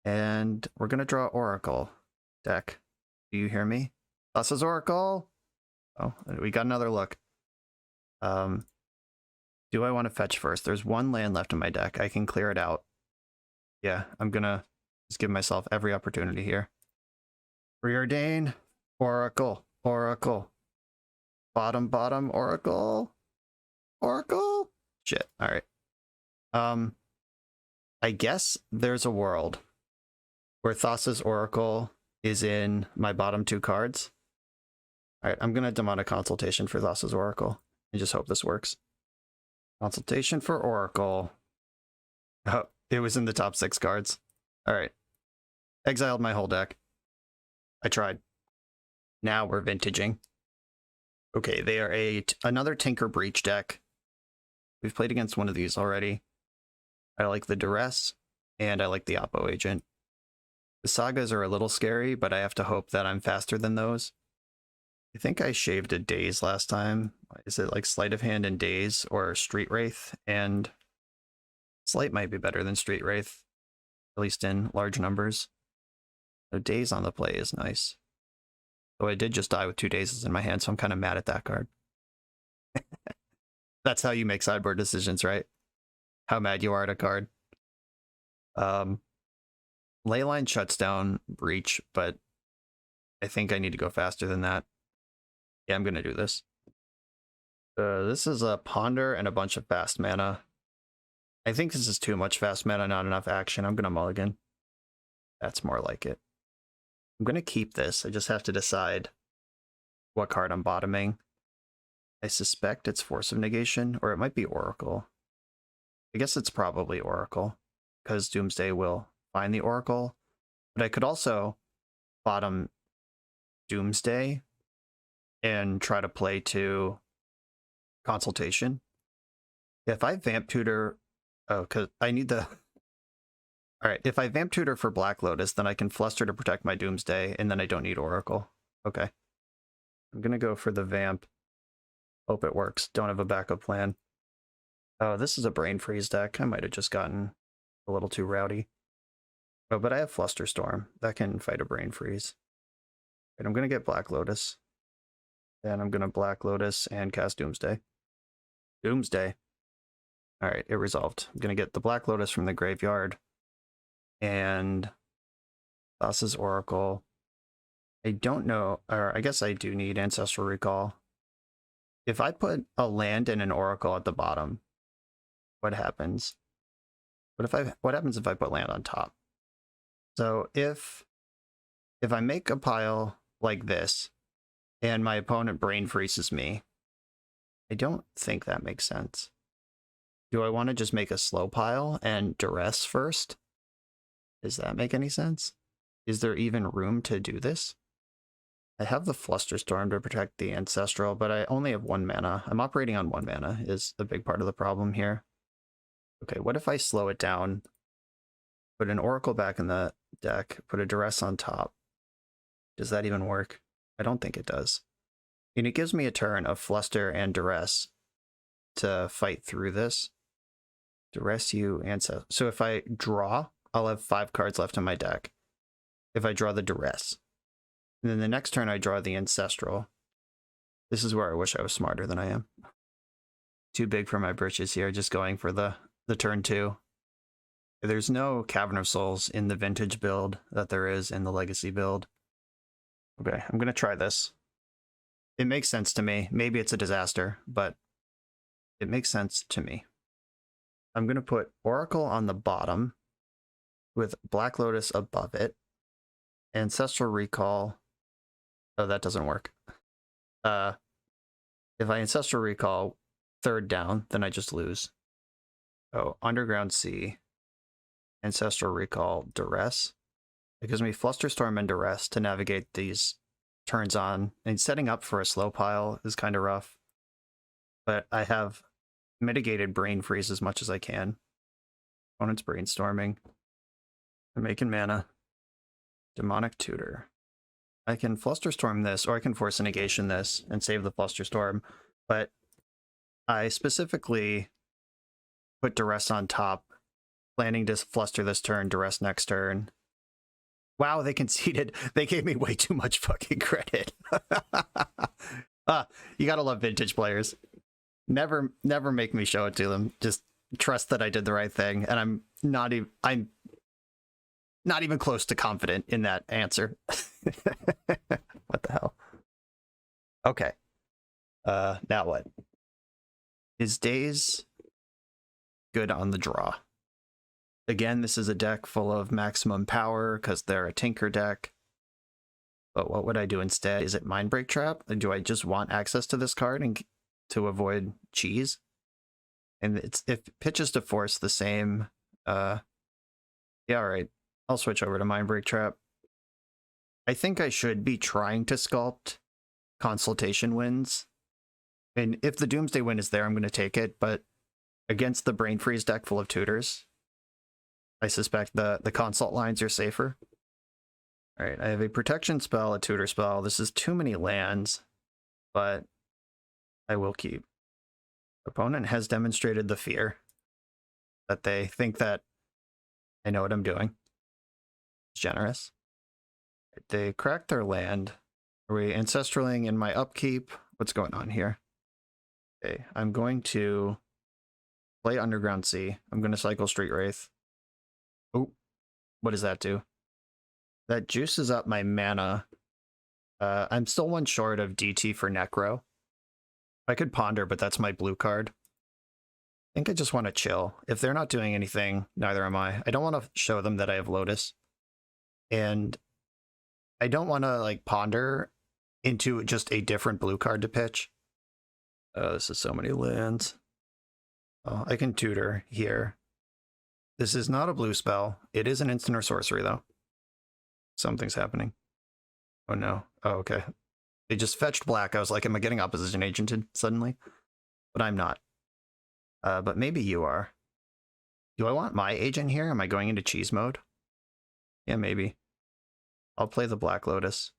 [SPEAKER 1] And we're going to draw Oracle deck. Do you hear me? This is Oracle! Oh, we got another look. Do I want to fetch first? There's one land left in my deck. I can clear it out. Yeah, I'm gonna just give myself every opportunity here. Preordain. Oracle. Oracle. Bottom, Oracle. Oracle? Shit, alright. I guess there's a world where Thassa's Oracle is in my bottom two cards. Alright, I'm gonna demonic Consultation for Thassa's Oracle and just hope this works. Consultation for Oracle. Oh, it was in the top 6 cards. Alright. Exiled my whole deck. I tried. Now we're vintaging. Okay, they are another Tinker Breach deck. We've played against one of these already. I like the Duress, and I like the Oppo Agent. The Sagas are a little scary, but I have to hope that I'm faster than those. I think I shaved a Daze last time. Is it like Sleight of Hand and Daze or Street Wraith? And Sleight might be better than Street Wraith, at least in large numbers. So Daze on the play is nice. Though I did just die with 2 Dazes in my hand, so I'm kind of mad at that card. That's how you make sideboard decisions, right? How mad you are at a card. Leyline shuts down Breach, but I think I need to go faster than that. Yeah, I'm going to do this. This is a Ponder and a bunch of fast mana. I think this is too much fast mana, not enough action. I'm going to mulligan. That's more like it. I'm going to keep this. I just have to decide what card I'm bottoming. I suspect it's Force of Negation, or it might be Oracle. I guess it's probably Oracle, because Doomsday will find the Oracle. But I could also bottom Doomsday and try to play to Consultation. If I Vamp Tutor... Oh, because I need the... Alright, if I Vamp Tutor for Black Lotus, then I can Fluster to protect my Doomsday, and then I don't need Oracle. Okay. I'm gonna go for the Vamp. Hope it works. Don't have a backup plan. Oh, this is a Brain Freeze deck. I might have just gotten a little too rowdy. Oh, but I have Flusterstorm. That can fight a Brain Freeze. And I'm gonna get Black Lotus. And I'm gonna Black Lotus and cast Doomsday. Doomsday. Alright, it resolved. I'm gonna get the Black Lotus from the graveyard. And Thassa's Oracle. I don't know, or I guess I do need Ancestral Recall. If I put a land and an Oracle at the bottom, what happens? What happens if I put land on top? So if I make a pile like this, and my opponent Brain Freezes me, I don't think that makes sense. Do I want to just make a slow pile and Duress first? Does that make any sense? Is there even room to do this? I have the Flusterstorm to protect the Ancestral, but I only have 1 mana. I'm operating on 1 mana is a big part of the problem here. Okay, what if I slow it down, put an Oracle back in the deck, put a Duress on top? Does that even work? I don't think it does. And it gives me a turn of Fluster and Duress to fight through this. Duress you, Ancestral. So if I draw, I'll have 5 cards left in my deck. If I draw the Duress. And then the next turn I draw the Ancestral. This is where I wish I was smarter than I am. Too big for my britches here, just going for the turn 2. There's no Cavern of Souls in the Vintage build that there is in the Legacy build. Okay, I'm going to try this. It makes sense to me. Maybe it's a disaster, but it makes sense to me. I'm going to put Oracle on the bottom with Black Lotus above it. Ancestral Recall. Oh, that doesn't work. If I Ancestral Recall 3rd down, then I just lose. Oh, Underground Sea. Ancestral Recall Duress. It gives me Flusterstorm and Duress to navigate these turns on. And setting up for a slow pile is kind of rough. But I have mitigated Brain Freeze as much as I can. Opponent's brainstorming. I'm making mana. Demonic Tutor. I can Flusterstorm this, or I can Force a Negation this and save the Flusterstorm, but I specifically put Duress on top, planning to Fluster this turn, Duress next turn. Wow, they conceded. They gave me way too much fucking credit. You gotta love Vintage players. Never make me show it to them. Just trust that I did the right thing, and I'm not even close to confident in that answer. What the hell? Okay. Now what? Is Daze good on the draw? Again, this is a deck full of maximum power because they're a Tinker deck. But what would I do instead? Is it Mindbreak Trap? Do I just want access to this card and to avoid cheese? And if it pitches to Force the same, yeah, all right. I'll switch over to Mindbreak Trap. I think I should be trying to sculpt Consultation wins. And if the Doomsday win is there, I'm going to take it. But against the Brain Freeze deck full of tutors, I suspect the Consult lines are safer. All right, I have a protection spell, a tutor spell. This is too many lands. but I will keep. Opponent has demonstrated the fear that they think that I know what I'm doing. It's generous. They cracked their land. Are we ancestraling in my upkeep? What's going on here? Okay, I'm going to play Underground Sea. I'm going to cycle Street Wraith. Oh, what does that do? That juices up my mana. I'm still one short of DT for Necro. I could Ponder, but that's my blue card. I think I just want to chill. If they're not doing anything, neither am I. I don't want to show them that I have Lotus. And I don't want to like ponder into just a different blue card to pitch. Oh, this is so many lands. Oh, I can tutor here. This is not a blue spell. It is an instant or sorcery, though. Something's happening. Oh, no. Oh, okay. They just fetched black. I was like, am I getting opposition agented suddenly? But I'm not. But maybe you are. Do I want my agent here? Am I going into cheese mode? Yeah, maybe. I'll play the Black Lotus.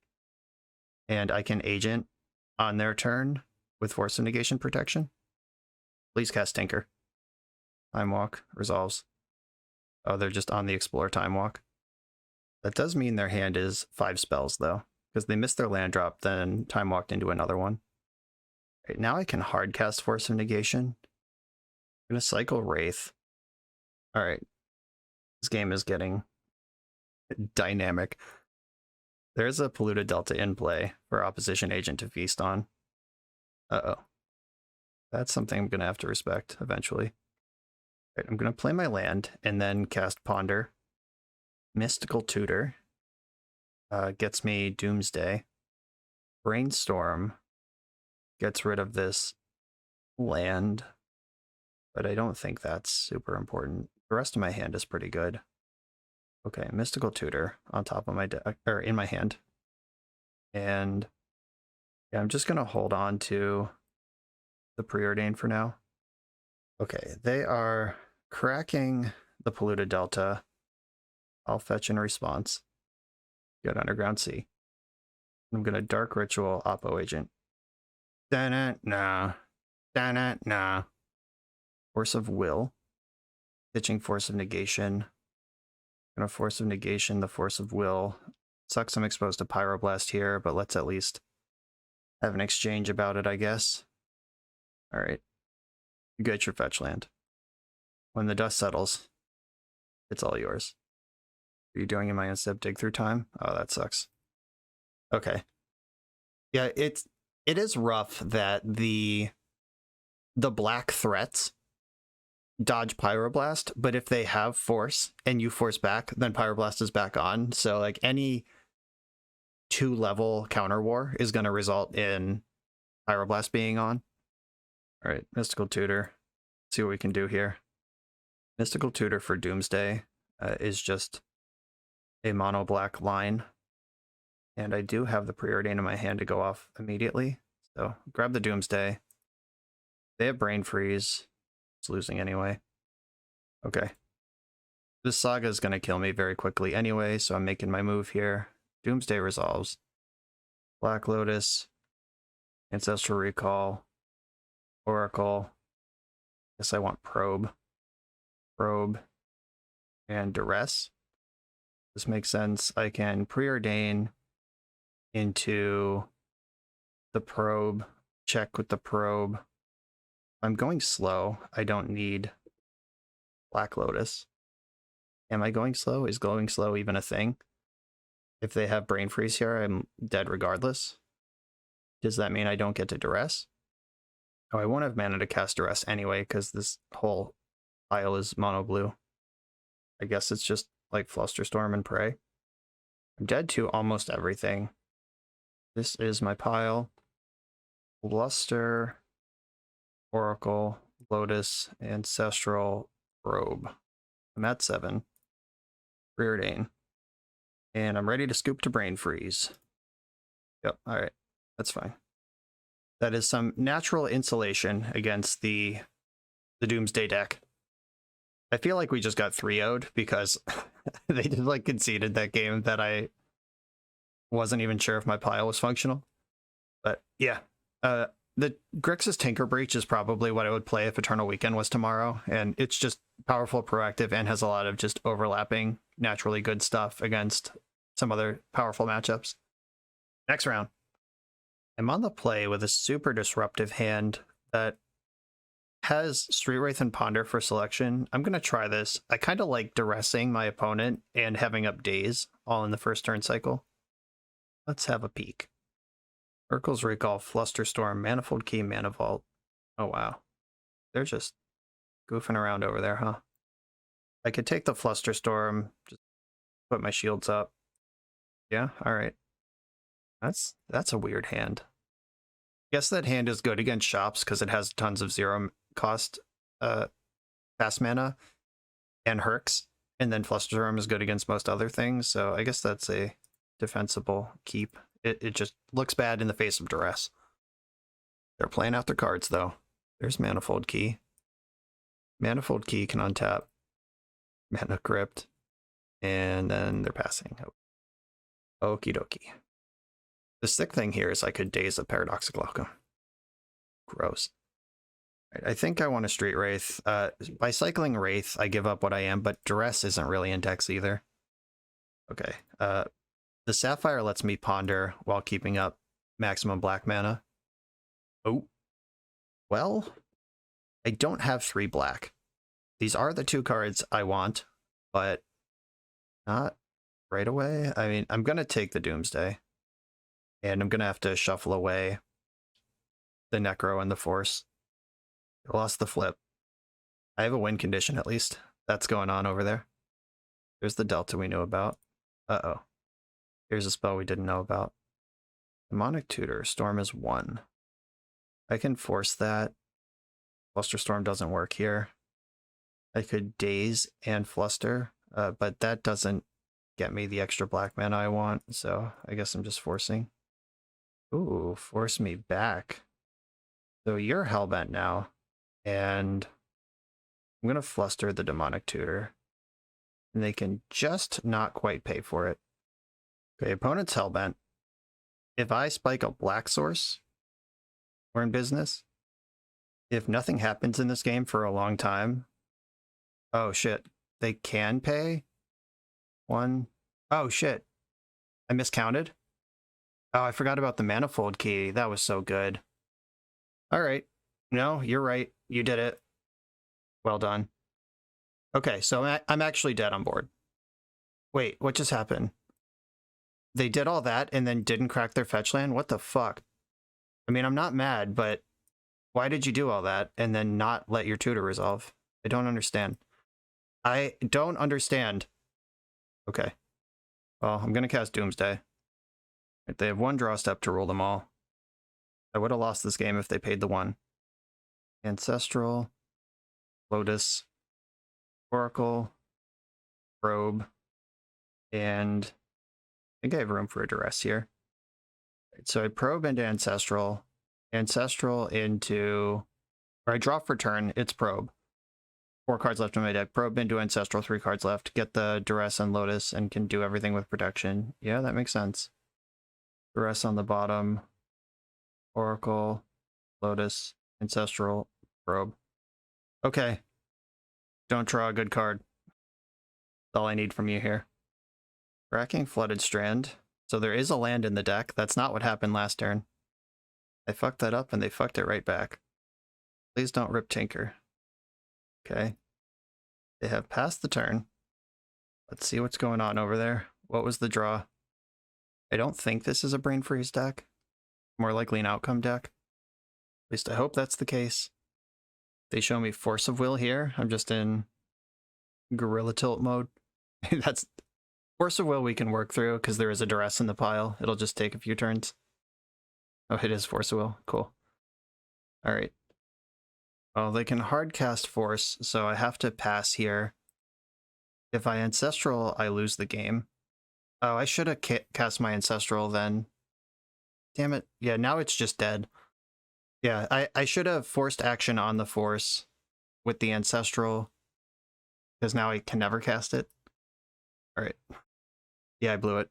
[SPEAKER 1] And I can agent on their turn with Force of Negation protection. Please cast Tinker. Time Walk. Resolves. Oh, they're just on the Explore Time Walk. That does mean their hand is 5 spells, though. Because they missed their land drop, then Time Walked into another one. Right, now I can hard cast Force of Negation. I'm going to cycle Wraith. Alright. This game is getting dynamic. There's a Polluted Delta in play for opposition agent to feast on. Uh-oh. That's something I'm going to have to respect eventually. Right, I'm going to play my land and then cast Ponder. Mystical Tutor. Gets me Doomsday. Brainstorm gets rid of this land, but I don't think that's super important. The rest of my hand is pretty good. Okay, Mystical Tutor on top of my deck, or in my hand. And yeah, I'm just going to hold on to the Preordain for now. Okay, they are cracking the Polluted Delta. I'll fetch in response. Get Underground Sea. I'm going to Dark Ritual Oppo Agent. Nah. Nah. Force of Will. Pitching Force of Negation. Gonna Force of Negation, the Force of Will. Sucks I'm exposed to Pyroblast here, but let's at least have an exchange about it, I guess. Alright. You get your fetch land. When the dust settles, it's all yours. Are you doing in my instep dig through time? Oh, that sucks. Okay. Yeah, it is rough that the black threats dodge Pyroblast, but if they have force and you force back, then Pyroblast is back on. So like any 2-level counter war is going to result in Pyroblast being on. All right, Mystical Tutor. Let's see what we can do here. Mystical Tutor for Doomsday is just a mono black line. And I do have the Preordain in my hand to go off immediately. So grab the Doomsday. They have Brain Freeze. It's losing anyway. Okay. This Saga is going to kill me very quickly anyway, so I'm making my move here. Doomsday resolves. Black Lotus. Ancestral Recall. Oracle. Guess I want Probe. Probe. And Duress. This makes sense. I can Preordain into the Probe. Check with the Probe. I'm going slow. I don't need Black Lotus. Am I going slow? Is going slow even a thing? If they have Brain Freeze here, I'm dead regardless. Does that mean I don't get to Duress? Oh, I won't have mana to cast Duress anyway, because this whole pile is mono blue. I guess it's just like Flusterstorm and Prey. I'm dead to almost everything. This is my pile. Luster, Oracle, Lotus, Ancestral, Probe. I'm at 7. Preordain. And I'm ready to scoop to Brain Freeze. Yep, alright. That's fine. That is some natural insulation against the Doomsday deck. I feel like we just got 3-0'd because they just like conceded that game that I wasn't even sure if my pile was functional. But yeah, The Grixis Tinker Breach is probably what I would play if Eternal Weekend was tomorrow, and it's just powerful, proactive, and has a lot of just overlapping, naturally good stuff against some other powerful matchups. Next round. I'm on the play with a super disruptive hand that has Street Wraith and Ponder for selection. I'm going to try this. I kind of like duressing my opponent and having up Daze all in the first turn cycle. Let's have a peek. Urkel's Recall, Flusterstorm, Manifold Key, Mana Vault. Oh, wow. They're just goofing around over there, huh? I could take the Flusterstorm, just put my shields up. Yeah, all right. That's a weird hand. I guess that hand is good against shops because it has tons of zero cost fast mana and Herx, and then Flusterstorm is good against most other things, so I guess that's a defensible keep. It just looks bad in the face of duress. They're playing out their cards, though. There's Manifold Key. Manifold Key can untap. Mana Crypt. And then they're passing. Okie dokie. The sick thing here is I could Daze a Paradoxical Outcome. Gross. Right, I think I want a Street Wraith. By cycling Wraith, I give up what I am, but Duress isn't really in decks either. Okay. The Sapphire lets me ponder while keeping up maximum black mana. Oh. Well, I don't have 3 black. These are the 2 cards I want, but not right away. I mean, I'm going to take the Doomsday, and I'm going to have to shuffle away the Necro and the Force. I lost the flip. I have a win condition, at least. That's going on over there. There's the Delta we knew about. Uh-oh. Here's a spell we didn't know about. Demonic Tutor. Storm is 1. I can force that. Flusterstorm doesn't work here. I could Daze and Fluster, but that doesn't get me the extra black mana I want, so I guess I'm just forcing. Ooh, force me back. So you're Hellbent now, and I'm going to Fluster the Demonic Tutor, and they can just not quite pay for it. Okay, opponent's Hellbent. If I spike a black source, we're in business. If nothing happens in this game for a long time, oh shit, they can pay 1. Oh shit, I miscounted. Oh, I forgot about the Manifold Key. That was so good. All right, no, you're right. You did it. Well done. Okay, so I'm actually dead on board. Wait, what just happened? They did all that and then didn't crack their fetch land? What the fuck? I mean, I'm not mad, but why did you do all that and then not let your tutor resolve? I don't understand. I don't understand. Okay. Well, I'm going to cast Doomsday. They have 1 draw step to rule them all. I would have lost this game if they paid the 1. Ancestral, Lotus, Oracle, Probe, and I think I have room for a Duress here. Right, so I probe into Ancestral, Ancestral into, or I draw for turn, it's Probe. 4 cards left in my deck. Probe into Ancestral, 3 cards left. Get the Duress and Lotus and can do everything with protection. Yeah, that makes sense. Duress on the bottom. Oracle, Lotus, Ancestral, Probe. Okay. Don't draw a good card. That's all I need from you here. Cracking Flooded Strand. So there is a land in the deck. That's not what happened last turn. I fucked that up and they fucked it right back. Please don't rip Tinker. Okay. They have passed the turn. Let's see what's going on over there. What was the draw? I don't think this is a Brain Freeze deck. More likely an outcome deck. At least I hope that's the case. They show me Force of Will here. I'm just in Gorilla Tilt mode. That's Force of Will we can work through because there is a Duress in the pile. It'll just take a few turns. Oh, it is Force of Will. Cool. All right. Well, they can hard cast Force, so I have to pass here. If I Ancestral, I lose the game. Oh, I should have cast my Ancestral then. Damn it. Yeah, now it's just dead. Yeah, I should have forced action on the Force with the Ancestral, because now I can never cast it. All right. Yeah, I blew it.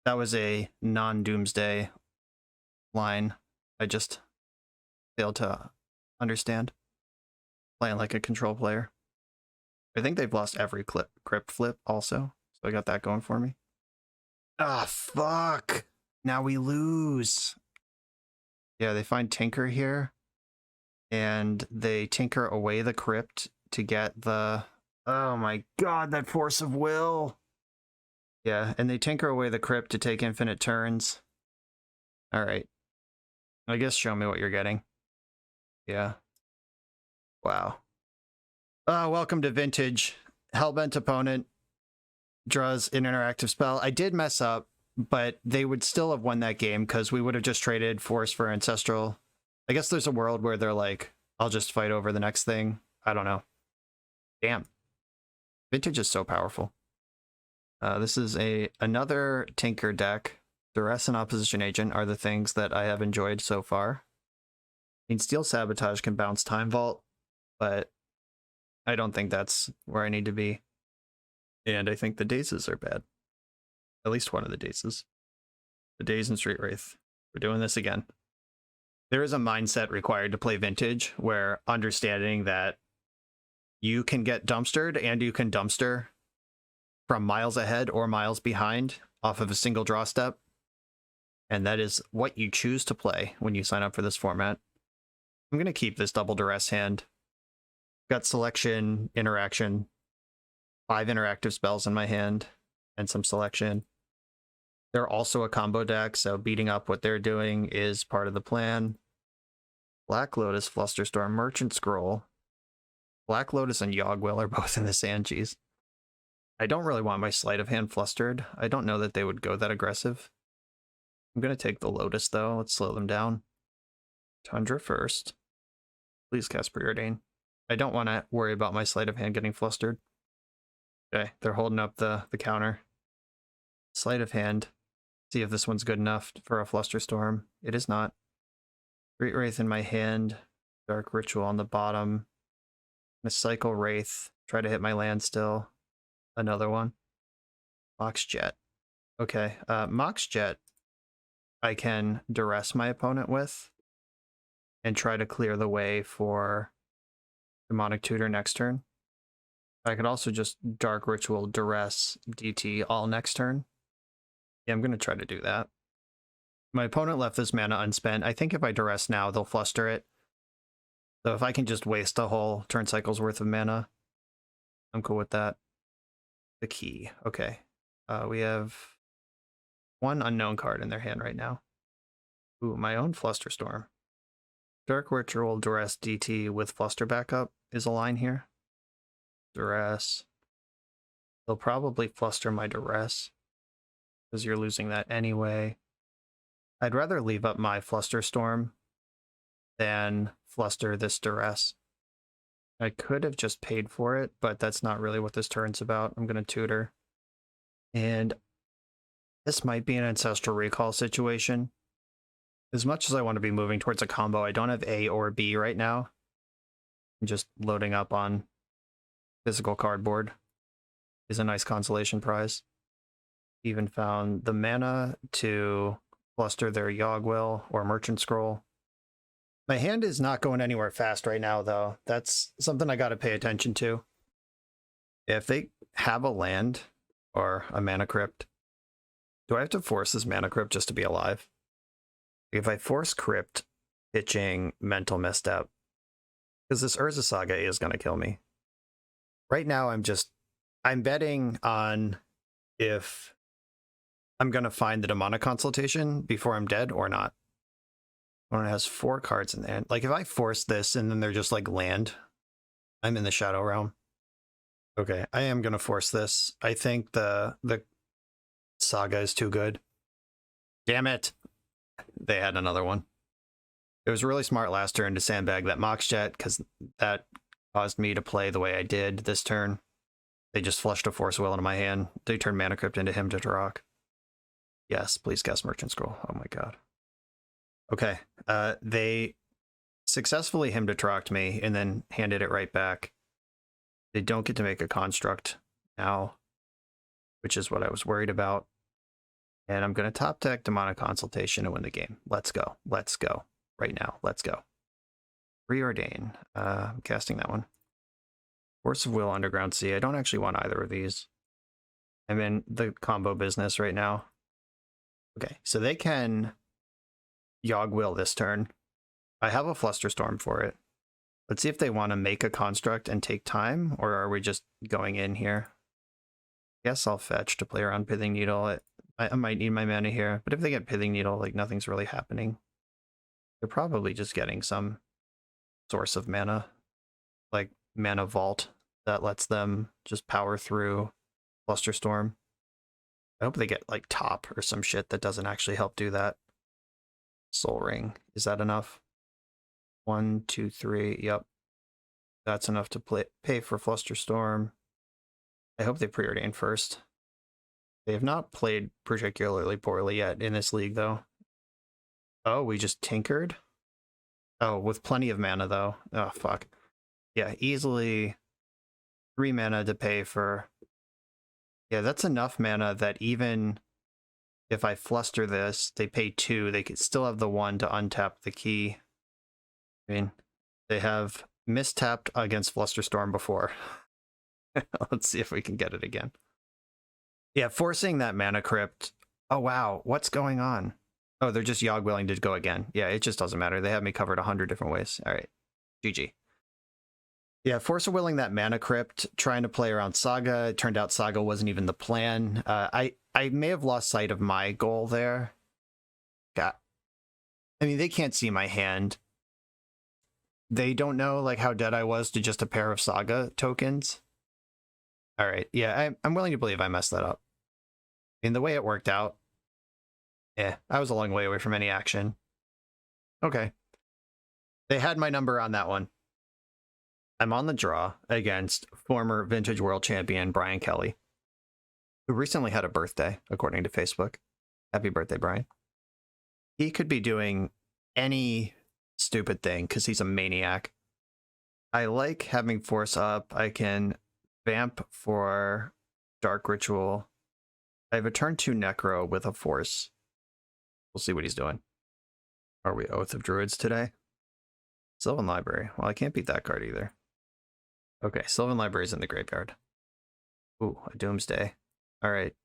[SPEAKER 1] That was a non-Doomsday line. I just failed to understand. Playing like a control player. I think they've lost every crypt flip also, so I got that going for me. Ah, fuck! Now we lose. Yeah, they find Tinker here, and they tinker away the crypt to get the... Oh my god, that force of will! Yeah, and they tinker away the crypt to take infinite turns. Alright. I guess show me what you're getting. Yeah. Wow. Welcome to Vintage. Hellbent opponent draws an interactive spell. I did mess up, but they would still have won that game because we would have just traded Force for Ancestral. I guess there's a world where they're like, I'll just fight over the next thing. I don't know. Damn. Vintage is so powerful. This is another Tinker deck. Duress and Opposition Agent are the things that I have enjoyed so far. I mean, Steel Sabotage can bounce Time Vault, but I don't think that's where I need to be. And I think the Dazes are bad. At least one of the Dazes. The Daze and Street Wraith. We're doing this again. There is a mindset required to play Vintage where understanding that you can get dumpstered and you can dumpster from miles ahead or miles behind off of a single draw step. And that is what you choose to play when you sign up for this format. I'm going to keep this double Duress hand. Got selection, interaction, 5 interactive spells in my hand, and some selection. They're also a combo deck, so beating up what they're doing is part of the plan. Black Lotus, Flusterstorm, Merchant Scroll. Black Lotus and Yogwill are both in the sand, geez. I don't really want my sleight of hand flustered. I don't know that they would go that aggressive. I'm going to take the Lotus, though. Let's slow them down. Tundra first. Please cast Preordain. I don't want to worry about my sleight of hand getting flustered. Okay, they're holding up the counter. Sleight of hand. See if this one's good enough for a Flusterstorm. It is not. Great Wraith in my hand. Dark Ritual on the bottom. I'm gonna cycle Wraith. Try to hit my land still. Another one. Mox Jet. Okay, Mox Jet I can duress my opponent with and try to clear the way for Demonic Tutor next turn. I could also just Dark Ritual, Duress, DT all next turn. Yeah, I'm going to try to do that. My opponent left this mana unspent. I think if I Duress now, they'll fluster it. So if I can just waste a whole turn cycle's worth of mana, I'm cool with that. The key. Okay. We have one unknown card in their hand right now. Ooh, my own Flusterstorm. Dark Ritual, Duress, DT with Fluster backup is a line here. Duress. They'll probably fluster my Duress, because you're losing that anyway. I'd rather leave up my Flusterstorm than fluster this Duress. I could have just paid for it, but that's not really what this turn's about. I'm going to tutor. And this might be an Ancestral Recall situation. As much as I want to be moving towards a combo, I don't have A or B right now. I'm just loading up on physical cardboard is a nice consolation prize. Even found the mana to fluster their Yogwill or Merchant Scroll. My hand is not going anywhere fast right now, though. That's something I got to pay attention to. If they have a land or a mana crypt, do I have to force this mana crypt just to be alive? If I force crypt, pitching mental misstep, because this Urza Saga is going to kill me. Right now, I'm betting on if I'm going to find the Demonic Consultation before I'm dead or not. When it has 4 cards in there. Like, if I force this and then they're just like land, I'm in the Shadow Realm. Okay, I am going to force this. I think the Saga is too good. Damn it. They had another one. It was really smart last turn to sandbag that Mox Jet, because that caused me to play the way I did this turn. They just flushed a Force Will into my hand. They turned Mana Crypt into him to Turok. Yes, please cast Merchant Scroll. Oh my god. Okay, they successfully him to Turok me and then handed it right back. They don't get to make a construct now, which is what I was worried about. And I'm going to top deck Demonic Consultation and win the game. Let's go. Let's go. right now. Let's go. Preordain. I'm casting that one. Force of Will, Underground Sea. I don't actually want either of these. I'm in the combo business right now. Okay, so they can Yogg Will this turn. I have a Flusterstorm for it. Let's see if they want to make a construct and take time, or are we just going in here? Guess I'll fetch to play around Pithing Needle. I might need my mana here, but if they get Pithing Needle, like nothing's really happening. They're probably just getting some source of mana, like Mana Vault, that lets them just power through Flusterstorm. I hope they get like Top or some shit that doesn't actually help do that. Soul Ring, is that enough? 1, 2, 3, yep. That's enough to pay for Flusterstorm. I hope they preordain first. They have not played particularly poorly yet in this league, though. Oh, we just tinkered? Oh, with plenty of mana, though. Oh, fuck. Yeah, easily 3 mana to pay for... Yeah, that's enough mana that even if I fluster this, they pay 2, they could still have the 1 to untap the key. I mean, they have mistapped against Flusterstorm before. Let's see if we can get it again. Yeah, forcing that mana crypt. Oh, wow. What's going on? Oh, they're just Yogg willing to go again. Yeah, it just doesn't matter. They have me covered 100 different ways. All right. GG. Yeah, Force of Willing that mana crypt, trying to play around Saga. It turned out Saga wasn't even the plan. I may have lost sight of my goal there. God. I mean, they can't see my hand. They don't know like how dead I was to just a pair of Saga tokens. All right, yeah, I'm willing to believe I messed that up. In the way it worked out, yeah, I was a long way away from any action. Okay. They had my number on that one. I'm on the draw against former Vintage World Champion Brian Kelly, who recently had a birthday, according to Facebook. Happy birthday, Brian. He could be doing any stupid thing because he's a maniac. I like having Force up. I can vamp for Dark Ritual. I have a turn 2 Necro with a Force. We'll see what he's doing. Are we Oath of Druids today? Sylvan Library. Well, I can't beat that card either. Okay, Sylvan Library's in the graveyard. Ooh, a Doomsday. All right.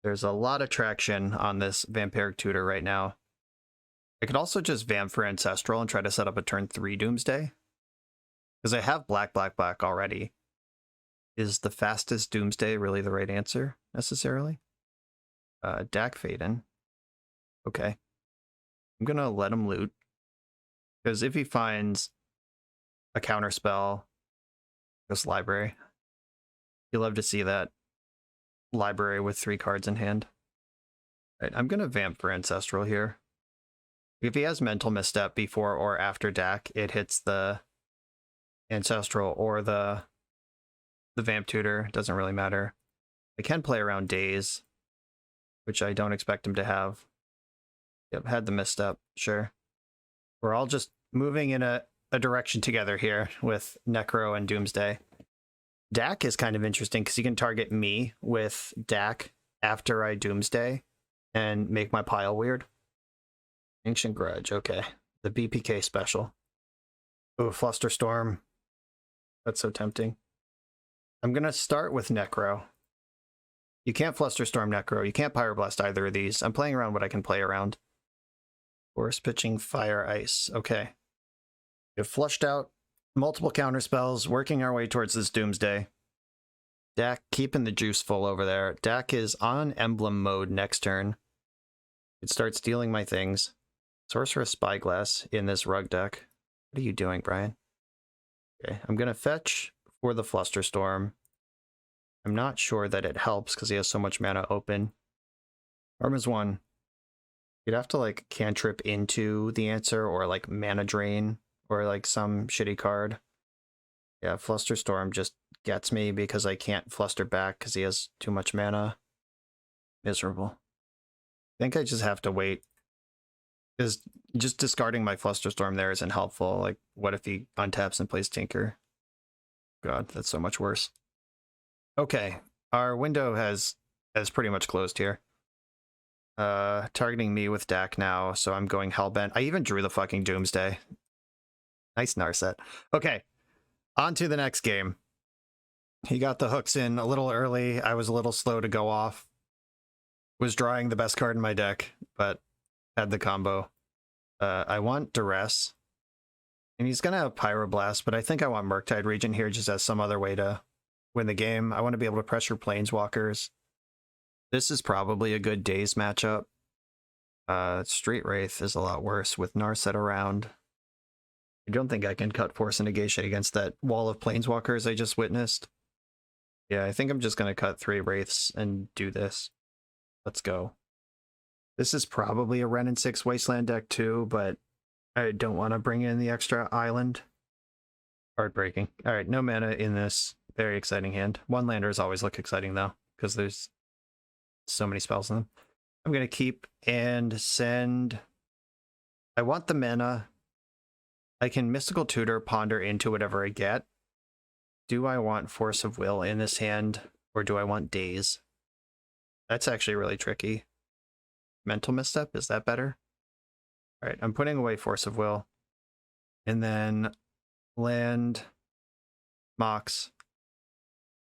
[SPEAKER 1] There's a lot of traction on this Vampiric Tutor right now. I could also just vamp for Ancestral and try to set up a turn 3 Doomsday. Because I have black, black, black already. Is the fastest Doomsday really the right answer, necessarily? Dak Faden. Okay. I'm going to let him loot. Because if he finds a counterspell, this library, you'll love to see that library with 3 cards in hand. Right, I'm going to vamp for Ancestral here. If he has Mental Misstep before or after Dak, it hits the Ancestral or the Vamp Tutor. Doesn't really matter. I can play around Daze, which I don't expect him to have. Yep, had the misstep, sure. We're all just moving in a direction together here with Necro and Doomsday. Dak is kind of interesting because he can target me with Dak after I Doomsday and make my pile weird. Ancient Grudge, okay. The BPK special. Ooh, Flusterstorm. That's so tempting. I'm going to start with Necro. You can't Flusterstorm Necro. You can't Pyroblast either of these. I'm playing around what I can play around. Force pitching Fire Ice. Okay. We've flushed out multiple counterspells, working our way towards this Doomsday. Dak keeping the juice full over there. Dak is on Emblem mode next turn. It starts stealing my things. Sorceress Spyglass in this rug deck. What are you doing, Brian? Okay, I'm going to fetch for the Flusterstorm. I'm not sure that it helps because he has so much mana open. Arma's 1. You'd have to like cantrip into the answer or like mana drain or like some shitty card. Yeah, Flusterstorm just gets me because I can't fluster back because he has too much mana. Miserable. I think I just have to wait. Because just discarding my Flusterstorm there isn't helpful. Like, what if he untaps and plays Tinker? God, that's so much worse. Okay, our window has pretty much closed here. Targeting me with Dak now, so I'm going Hellbent. I even drew the fucking Doomsday. Nice Narset. Okay, on to the next game. He got the hooks in a little early. I was a little slow to go off. Was drawing the best card in my deck, but had the combo. I want Duress. And he's going to have Pyroblast, but I think I want Murktide Regent here just as some other way to win the game. I want to be able to pressure Planeswalkers. This is probably a good Days matchup. Street Wraith is a lot worse with Narset around. I don't think I can cut Force and Negation against that wall of Planeswalkers I just witnessed. Yeah, I think I'm just going to cut 3 Wraiths and do this. Let's go. This is probably a Wrenn and 6 Wasteland deck too, but I don't want to bring in the extra island. Heartbreaking. All right, no mana in this. Very exciting hand. One landers always look exciting though, because there's so many spells in them. I'm going to keep and send. I want the mana. I can Mystical Tutor, Ponder into whatever I get. Do I want Force of Will in this hand, or do I want Daze? That's actually really tricky. Mental Misstep, is that better? All right, I'm putting away Force of Will. And then land, Mox,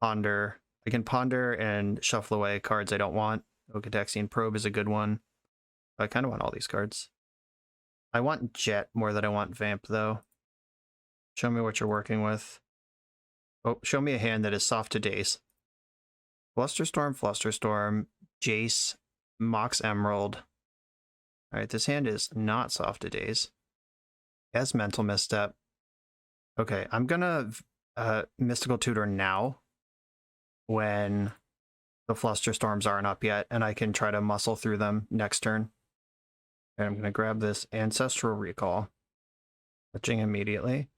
[SPEAKER 1] Ponder. I can Ponder and shuffle away cards I don't want. Okatexian Probe is a good one. I kind of want all these cards. I want Jet more than I want Vamp, though. Show me what you're working with. Oh, show me a hand that is soft to Daze. Flusterstorm, Jace, Mox Emerald. All right, this hand is not soft to Daze. It has Mental Misstep. Okay, I'm gonna Mystical Tutor now when the Flusterstorms aren't up yet, and I can try to muscle through them next turn. And I'm gonna grab this Ancestral Recall. Touching immediately.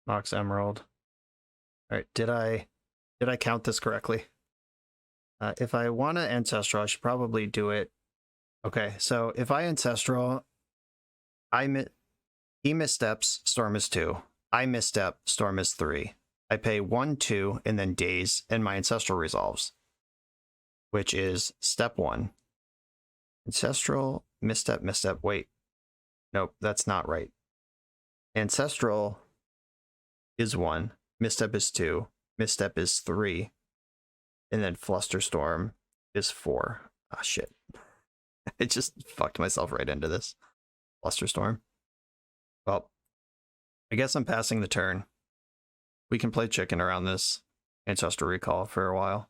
[SPEAKER 1] Mox Emerald. All right, did I count this correctly? If I want to Ancestral, I should probably do it. Okay, so if I Ancestral, he missteps, Storm is 2. I misstep, Storm is 3. I pay 1, 2, and then Daze, and my Ancestral resolves, which is step 1. Ancestral, misstep, wait. Nope, that's not right. Ancestral is 1, misstep is 2, misstep is 3, and then Flusterstorm is 4. Ah, shit. I just fucked myself right into this. Flusterstorm. Well, I guess I'm passing the turn. We can play chicken around this Ancestral Recall for a while.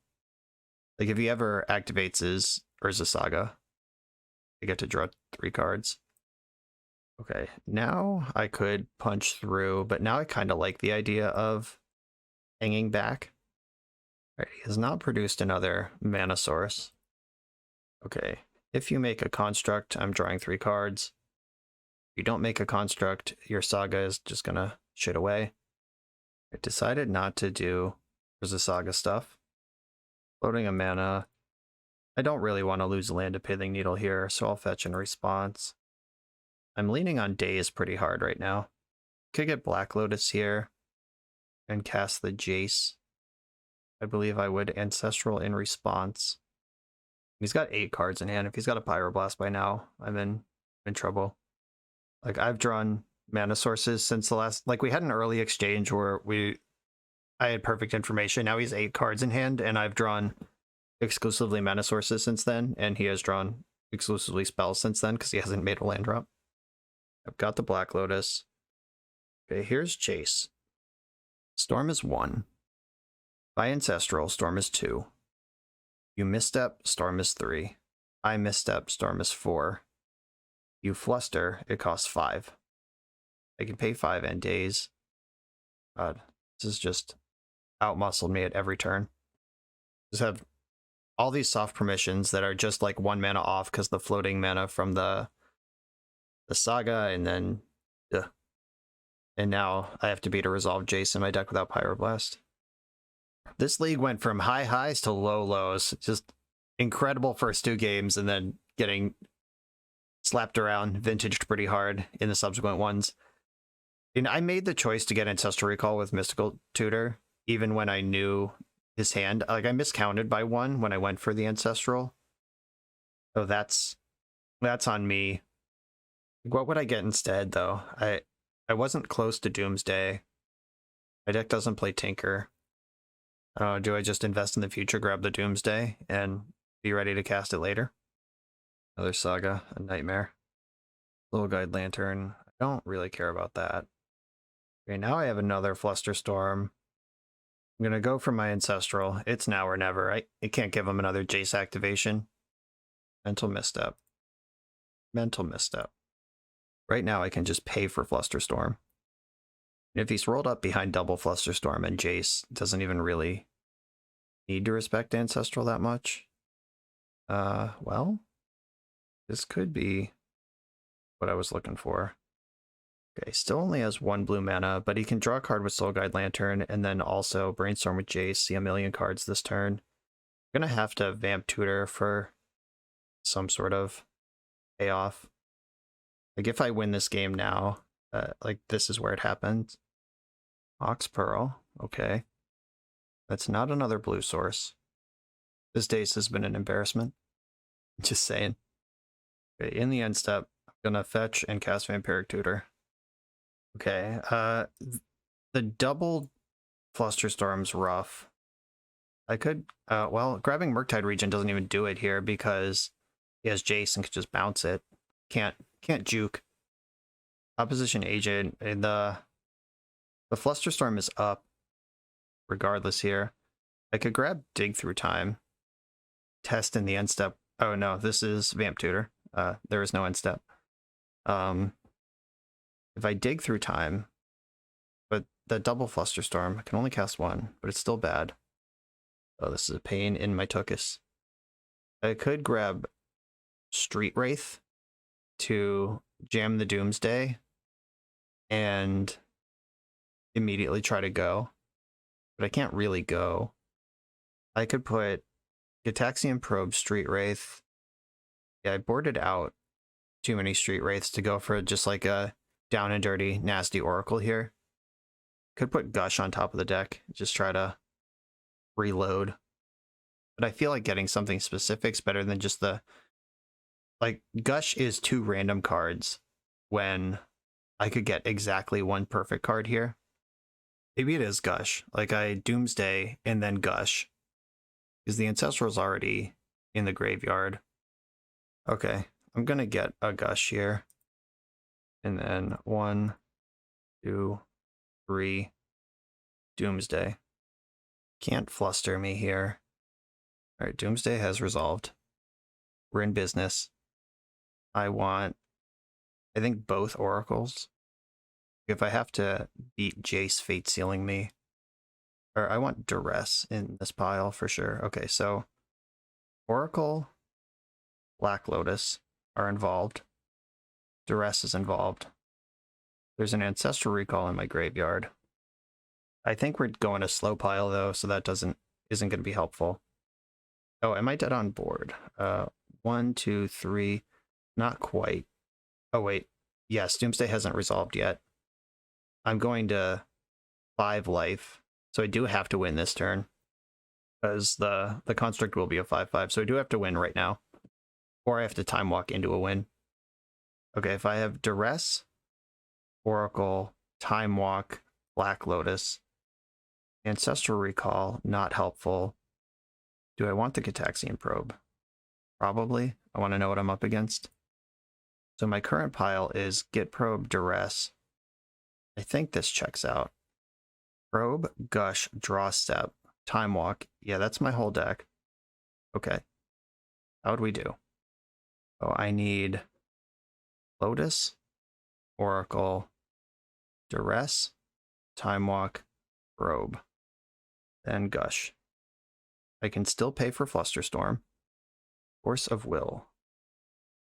[SPEAKER 1] Like, if he ever activates his Urza Saga, I get to draw 3 cards. Okay, now I could punch through, but now I kind of like the idea of hanging back. All right, he has not produced another mana source. Okay, if you make a construct, I'm drawing 3 cards. If you don't make a construct, your Saga is just gonna shit away. I decided not to do Urza Saga stuff. Floating a mana. I don't really want to lose land to Pithing Needle here, so I'll fetch in response. I'm leaning on Daze pretty hard right now. Could get Black Lotus here and cast the Jace. I believe I would Ancestral in response. He's got 8 cards in hand. If he's got a Pyroblast by now, I'm in trouble. Like, I've drawn mana sources since the last... Like, we had an early exchange where I had perfect information. Now he's 8 cards in hand, and I've drawn exclusively mana sources since then, and he has drawn exclusively spells since then because he hasn't made a land drop. I've got the Black Lotus. Okay, here's Jace. Storm is 1. By Ancestral, Storm is 2. You misstep, Storm is 3. I misstep, Storm is 4. You fluster, it costs 5. I can pay 5 and Daze. God, this is just outmuscled me at every turn. Just have all these soft permissions that are just like 1 mana off because the floating mana from the Saga, and then and now I have to beat a Resolve Jace in my deck without Pyroblast. This league went from high highs to low lows. Just incredible first 2 games, and then getting slapped around, vintaged pretty hard in the subsequent ones. And I made the choice to get Ancestral Recall with Mystical Tutor, even when I knew his hand. Like, I miscounted by 1 when I went for the Ancestral. Oh, that's on me. What would I get instead, though? I wasn't close to Doomsday. My deck doesn't play Tinker. Do I just invest in the future, grab the Doomsday, and be ready to cast it later? Another Saga, a Nightmare. Little Guide Lantern. I don't really care about that. Okay, now I have another Flusterstorm. I'm gonna go for my Ancestral. It's now or never. I can't give him another Jace activation. Mental misstep. Mental misstep. Right now I can just pay for Flusterstorm. And if he's rolled up behind double Flusterstorm and Jace doesn't even really need to respect Ancestral that much. Well, this could be what I was looking for. Okay, still only has 1 blue mana, but he can draw a card with Soul Guide Lantern and then also Brainstorm with Jace, see a million cards this turn. I'm gonna have to Vamp Tutor for some sort of payoff. Like if I win this game now, like this is where it happens. Ox Pearl, okay. That's not another blue source. This Dace has been an embarrassment. Just saying. Okay, in the end step, I'm gonna fetch and cast Vampiric Tutor. Okay, the double Flusterstorm's rough. I could, well, grabbing Murktide Region doesn't even do it here because he has Jace and could just bounce it. Can't juke. Opposition Agent, the Flusterstorm is up regardless here. I could grab Dig Through Time, test in the end step. Oh no, this is Vamp Tutor. There is no end step. If I Dig Through Time, but the double Flusterstorm, I can only cast 1, but it's still bad. Oh, this is a pain in my tuchus. I could grab Street Wraith to jam the Doomsday and immediately try to go, but I can't really go. I could put Gitaxian Probe, Street Wraith. Yeah, I boarded out too many Street Wraiths to go for just like a down and dirty, nasty Oracle here. Could put Gush on top of the deck, just try to reload. But I feel like getting something specific's better than just the... Like, Gush is 2 random cards when I could get exactly 1 perfect card here. Maybe it is Gush. Like, I Doomsday and then Gush. Because the Ancestral's already in the graveyard. Okay, I'm gonna get a Gush here. And then 1, 2, 3, Doomsday. Can't fluster me here. All right, Doomsday has resolved. We're in business. I think both Oracles. If I have to beat Jace Fate Sealing me, or I want Duress in this pile for sure. Okay, so Oracle, Black Lotus are involved. Duress is involved. There's an Ancestral Recall in my graveyard. I think we're going to slow pile though, so that isn't going to be helpful. Oh, am I dead on board? 1, 2, 3, not quite. Oh wait, yes, Doomsday hasn't resolved yet. I'm going to 5 life, so I do have to win this turn because the construct will be a 5/5, so I do have to win right now, or I have to time walk into a win. Okay, if I have Duress, Oracle, Time Walk, Black Lotus, Ancestral Recall, not helpful. Do I want the Gitaxian Probe? Probably. I want to know what I'm up against. So my current pile is Git Probe, Duress. I think this checks out. Probe, Gush, Draw Step, Time Walk. Yeah, that's my whole deck. Okay. How'd we do? Oh, I need Lotus, Oracle, Duress, Time Walk, Probe, then Gush. I can still pay for Flusterstorm. Force of Will.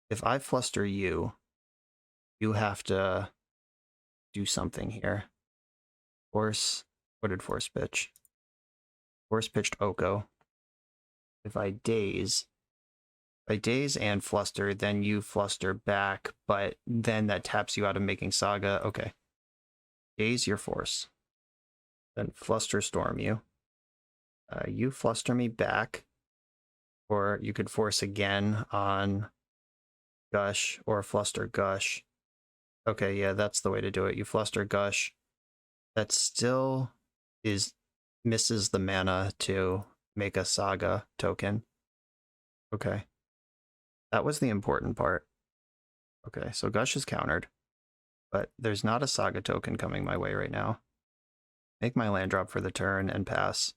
[SPEAKER 1] If I fluster you, you have to do something here. Force, what did Force pitch? Force pitched Oko. If I daze and fluster, then you fluster back, but then that taps you out of making Saga. Okay. Daze your Force. Then Flusterstorm you. You fluster me back. Or you could force again on Gush or Fluster Gush. Okay, yeah, that's the way to do it. You Fluster Gush. That still misses the mana to make a Saga token. Okay. That was the important part. Okay, so Gush is countered. But there's not a Saga token coming my way right now. Make my land drop for the turn and pass.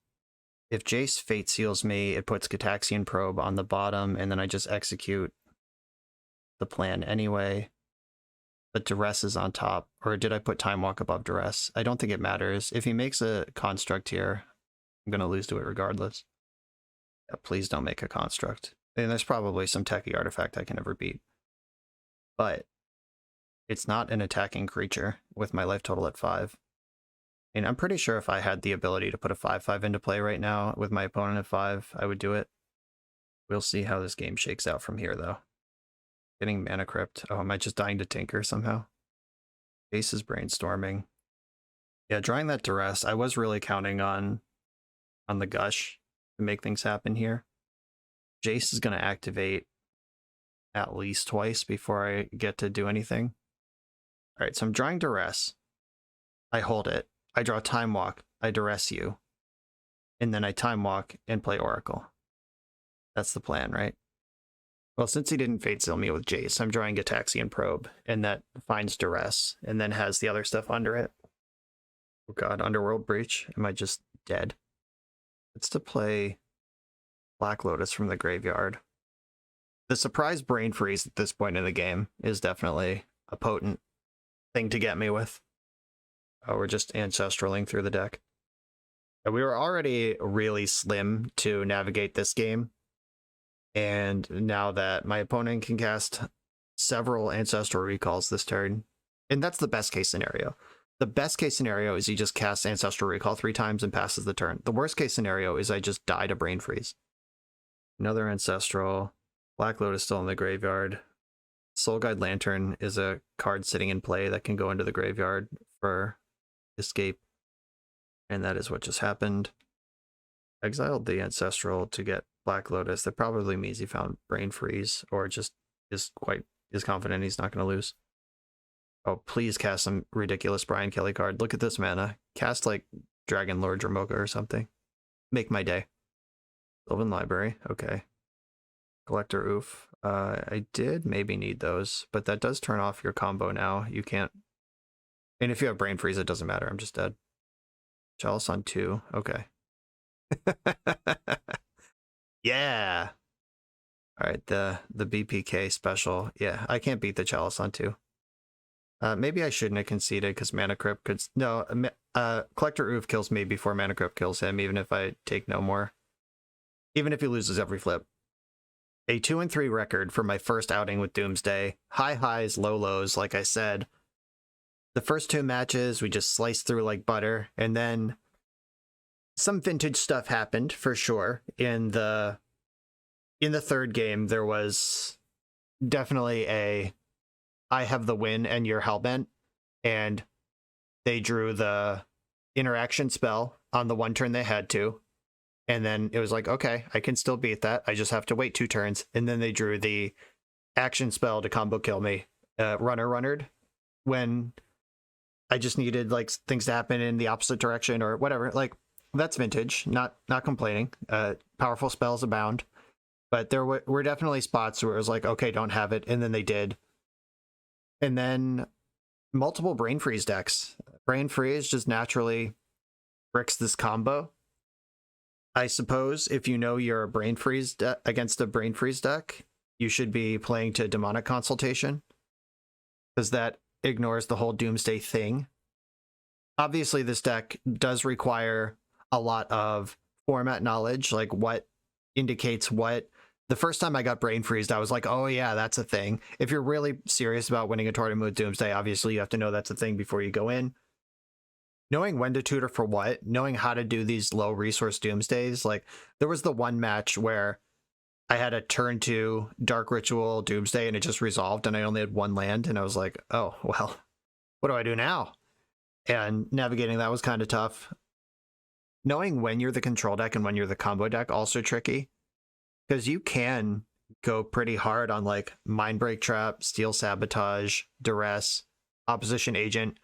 [SPEAKER 1] If Jace Fate Seals me, it puts Gitaxian Probe on the bottom, and then I just execute the plan anyway. But Duress is on top. Or did I put Time Walk above Duress? I don't think it matters. If he makes a construct here, I'm going to lose to it regardless. Yeah, please don't make a construct. And there's probably some techie artifact I can never beat. But it's not an attacking creature with my life total at 5. And I'm pretty sure if I had the ability to put a 5/5 into play right now with my opponent at 5, I would do it. We'll see how this game shakes out from here, though. Getting Mana Crypt. Oh, am I just dying to tinker somehow? Ace is brainstorming. Yeah, drawing that Duress, I was really counting on the Gush to make things happen here. Jace is going to activate at least twice before I get to do anything. All right, so I'm drawing Duress. I hold it. I draw Time Walk, I Duress you, and then I Time Walk and play Oracle. That's the plan, right? Well, since he didn't Fate Seal me with Jace, I'm drawing Gitaxian Probe, and that finds Duress, and then has the other stuff under it. Oh god, Underworld Breach. Am I just dead? It's to play Black Lotus from the graveyard. The surprise Brain Freeze at this point in the game is definitely a potent thing to get me with. Oh, we're just Ancestraling through the deck. We were already really slim to navigate this game. And now that my opponent can cast several Ancestral Recalls this turn, and that's the best case scenario. The best case scenario is he just casts Ancestral Recall 3 times and passes the turn. The worst case scenario is I just die to Brain Freeze. Another Ancestral. Black Lotus still in the graveyard. Soul Guide Lantern is a card sitting in play that can go into the graveyard for escape. And that is what just happened. Exiled the Ancestral to get Black Lotus. That probably means he found Brain Freeze, or just is confident he's not going to lose. Oh, please cast some ridiculous Brian Kelly card. Look at this mana. Cast like Dragon Lord Dramoka or something. Make my day. Sylvan Library. Okay. Collector Oof. I did maybe need those, but that does turn off your combo now. You can't. And if you have Brain Freeze, it doesn't matter. I'm just dead. Chalice on 2. Okay. Yeah. All right, the BPK special. Yeah, I can't beat the Chalice on 2. Maybe I shouldn't have conceded because Mana Crypt could... No, Collector Oof kills me before Mana Crypt kills him, even if I take no more. Even if he loses every flip. A 2-3 record for my first outing with Doomsday. High highs, low lows, like I said. The first 2 matches, we just sliced through like butter, and then some vintage stuff happened, for sure. In the third game, there was definitely a I have the win and you're hellbent, and they drew the interaction spell on the one turn they had to, and then it was like, okay, I can still beat that. I just have to wait 2 turns, and then they drew the action spell to combo kill me, runnered, when I just needed like things to happen in the opposite direction or whatever. Like, that's vintage. Not complaining. Powerful spells abound, but there were definitely spots where it was like, okay, don't have it, and then they did. And then multiple Brain Freeze decks. Brain Freeze just naturally bricks this combo. I suppose if you know you're a Brain Freeze against a Brain Freeze deck, you should be playing to Demonic Consultation, because that ignores the whole Doomsday thing. Obviously, this deck does require a lot of format knowledge, like what indicates what. The first time I got Brain Freezed, I was like, oh yeah, that's a thing. If you're really serious about winning a tournament with Doomsday, obviously you have to know that's a thing before you go in. Knowing when to tutor for what, knowing how to do these low resource Doomsdays. Like, there was the one match where I had a turn 2 Dark Ritual Doomsday and it just resolved and I only had 1 land, and I was like, oh, well, what do I do now? And navigating that was kind of tough. Knowing when you're the control deck and when you're the combo deck, also tricky. because you can go pretty hard on like Mindbreak Trap, Steel Sabotage, Duress, Opposition Agent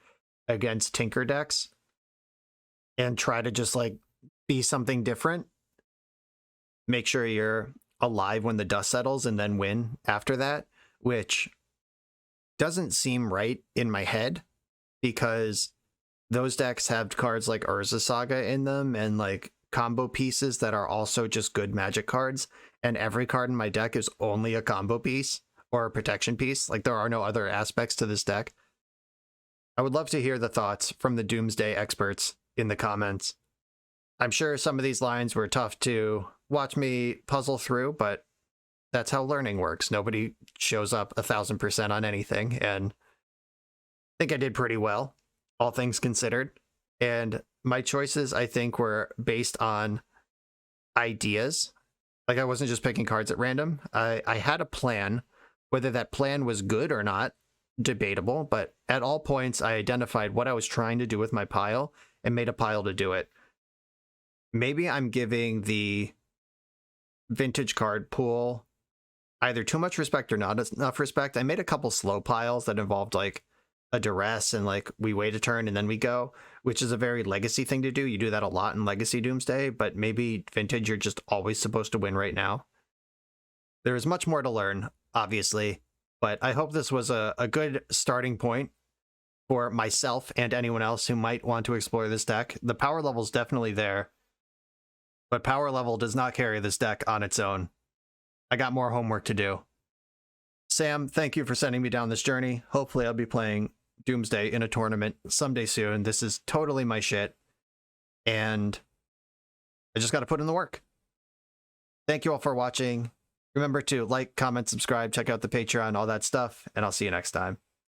[SPEAKER 1] against Tinker decks and try to just like be something different. Make sure you're alive when the dust settles and then win after that, which doesn't seem right in my head because those decks have cards like Urza Saga in them and like combo pieces that are also just good Magic cards, and every card in my deck is only a combo piece or a protection piece. Like there are no other aspects to this deck. I would love to hear the thoughts from the Doomsday experts in the comments. I'm sure some of these lines were tough to watch me puzzle through, but that's how learning works. Nobody shows up 1000% on anything, and I think I did pretty well, all things considered. And my choices, I think, were based on ideas. Like I wasn't just picking cards at random. I had a plan. Whether that plan was good or not, debatable, but at all points I identified what I was trying to do with my pile and made a pile to do it. Maybe I'm giving the vintage card pool either too much respect or not enough respect. I made a couple slow piles that involved like a Duress and like we wait a turn and then we go, which is a very Legacy thing to do. You do that a lot in Legacy Doomsday, but maybe vintage you're just always supposed to win right now. There is much more to learn, obviously, but I hope this was a good starting point for myself and anyone else who might want to explore this deck. The power level is definitely there, but power level does not carry this deck on its own. I got more homework to do. Sam, thank you for sending me down this journey. Hopefully I'll be playing Doomsday in a tournament someday soon. This is totally my shit, and I just got to put in the work. Thank you all for watching. Remember to like, comment, subscribe, check out the Patreon, all that stuff, and I'll see you next time.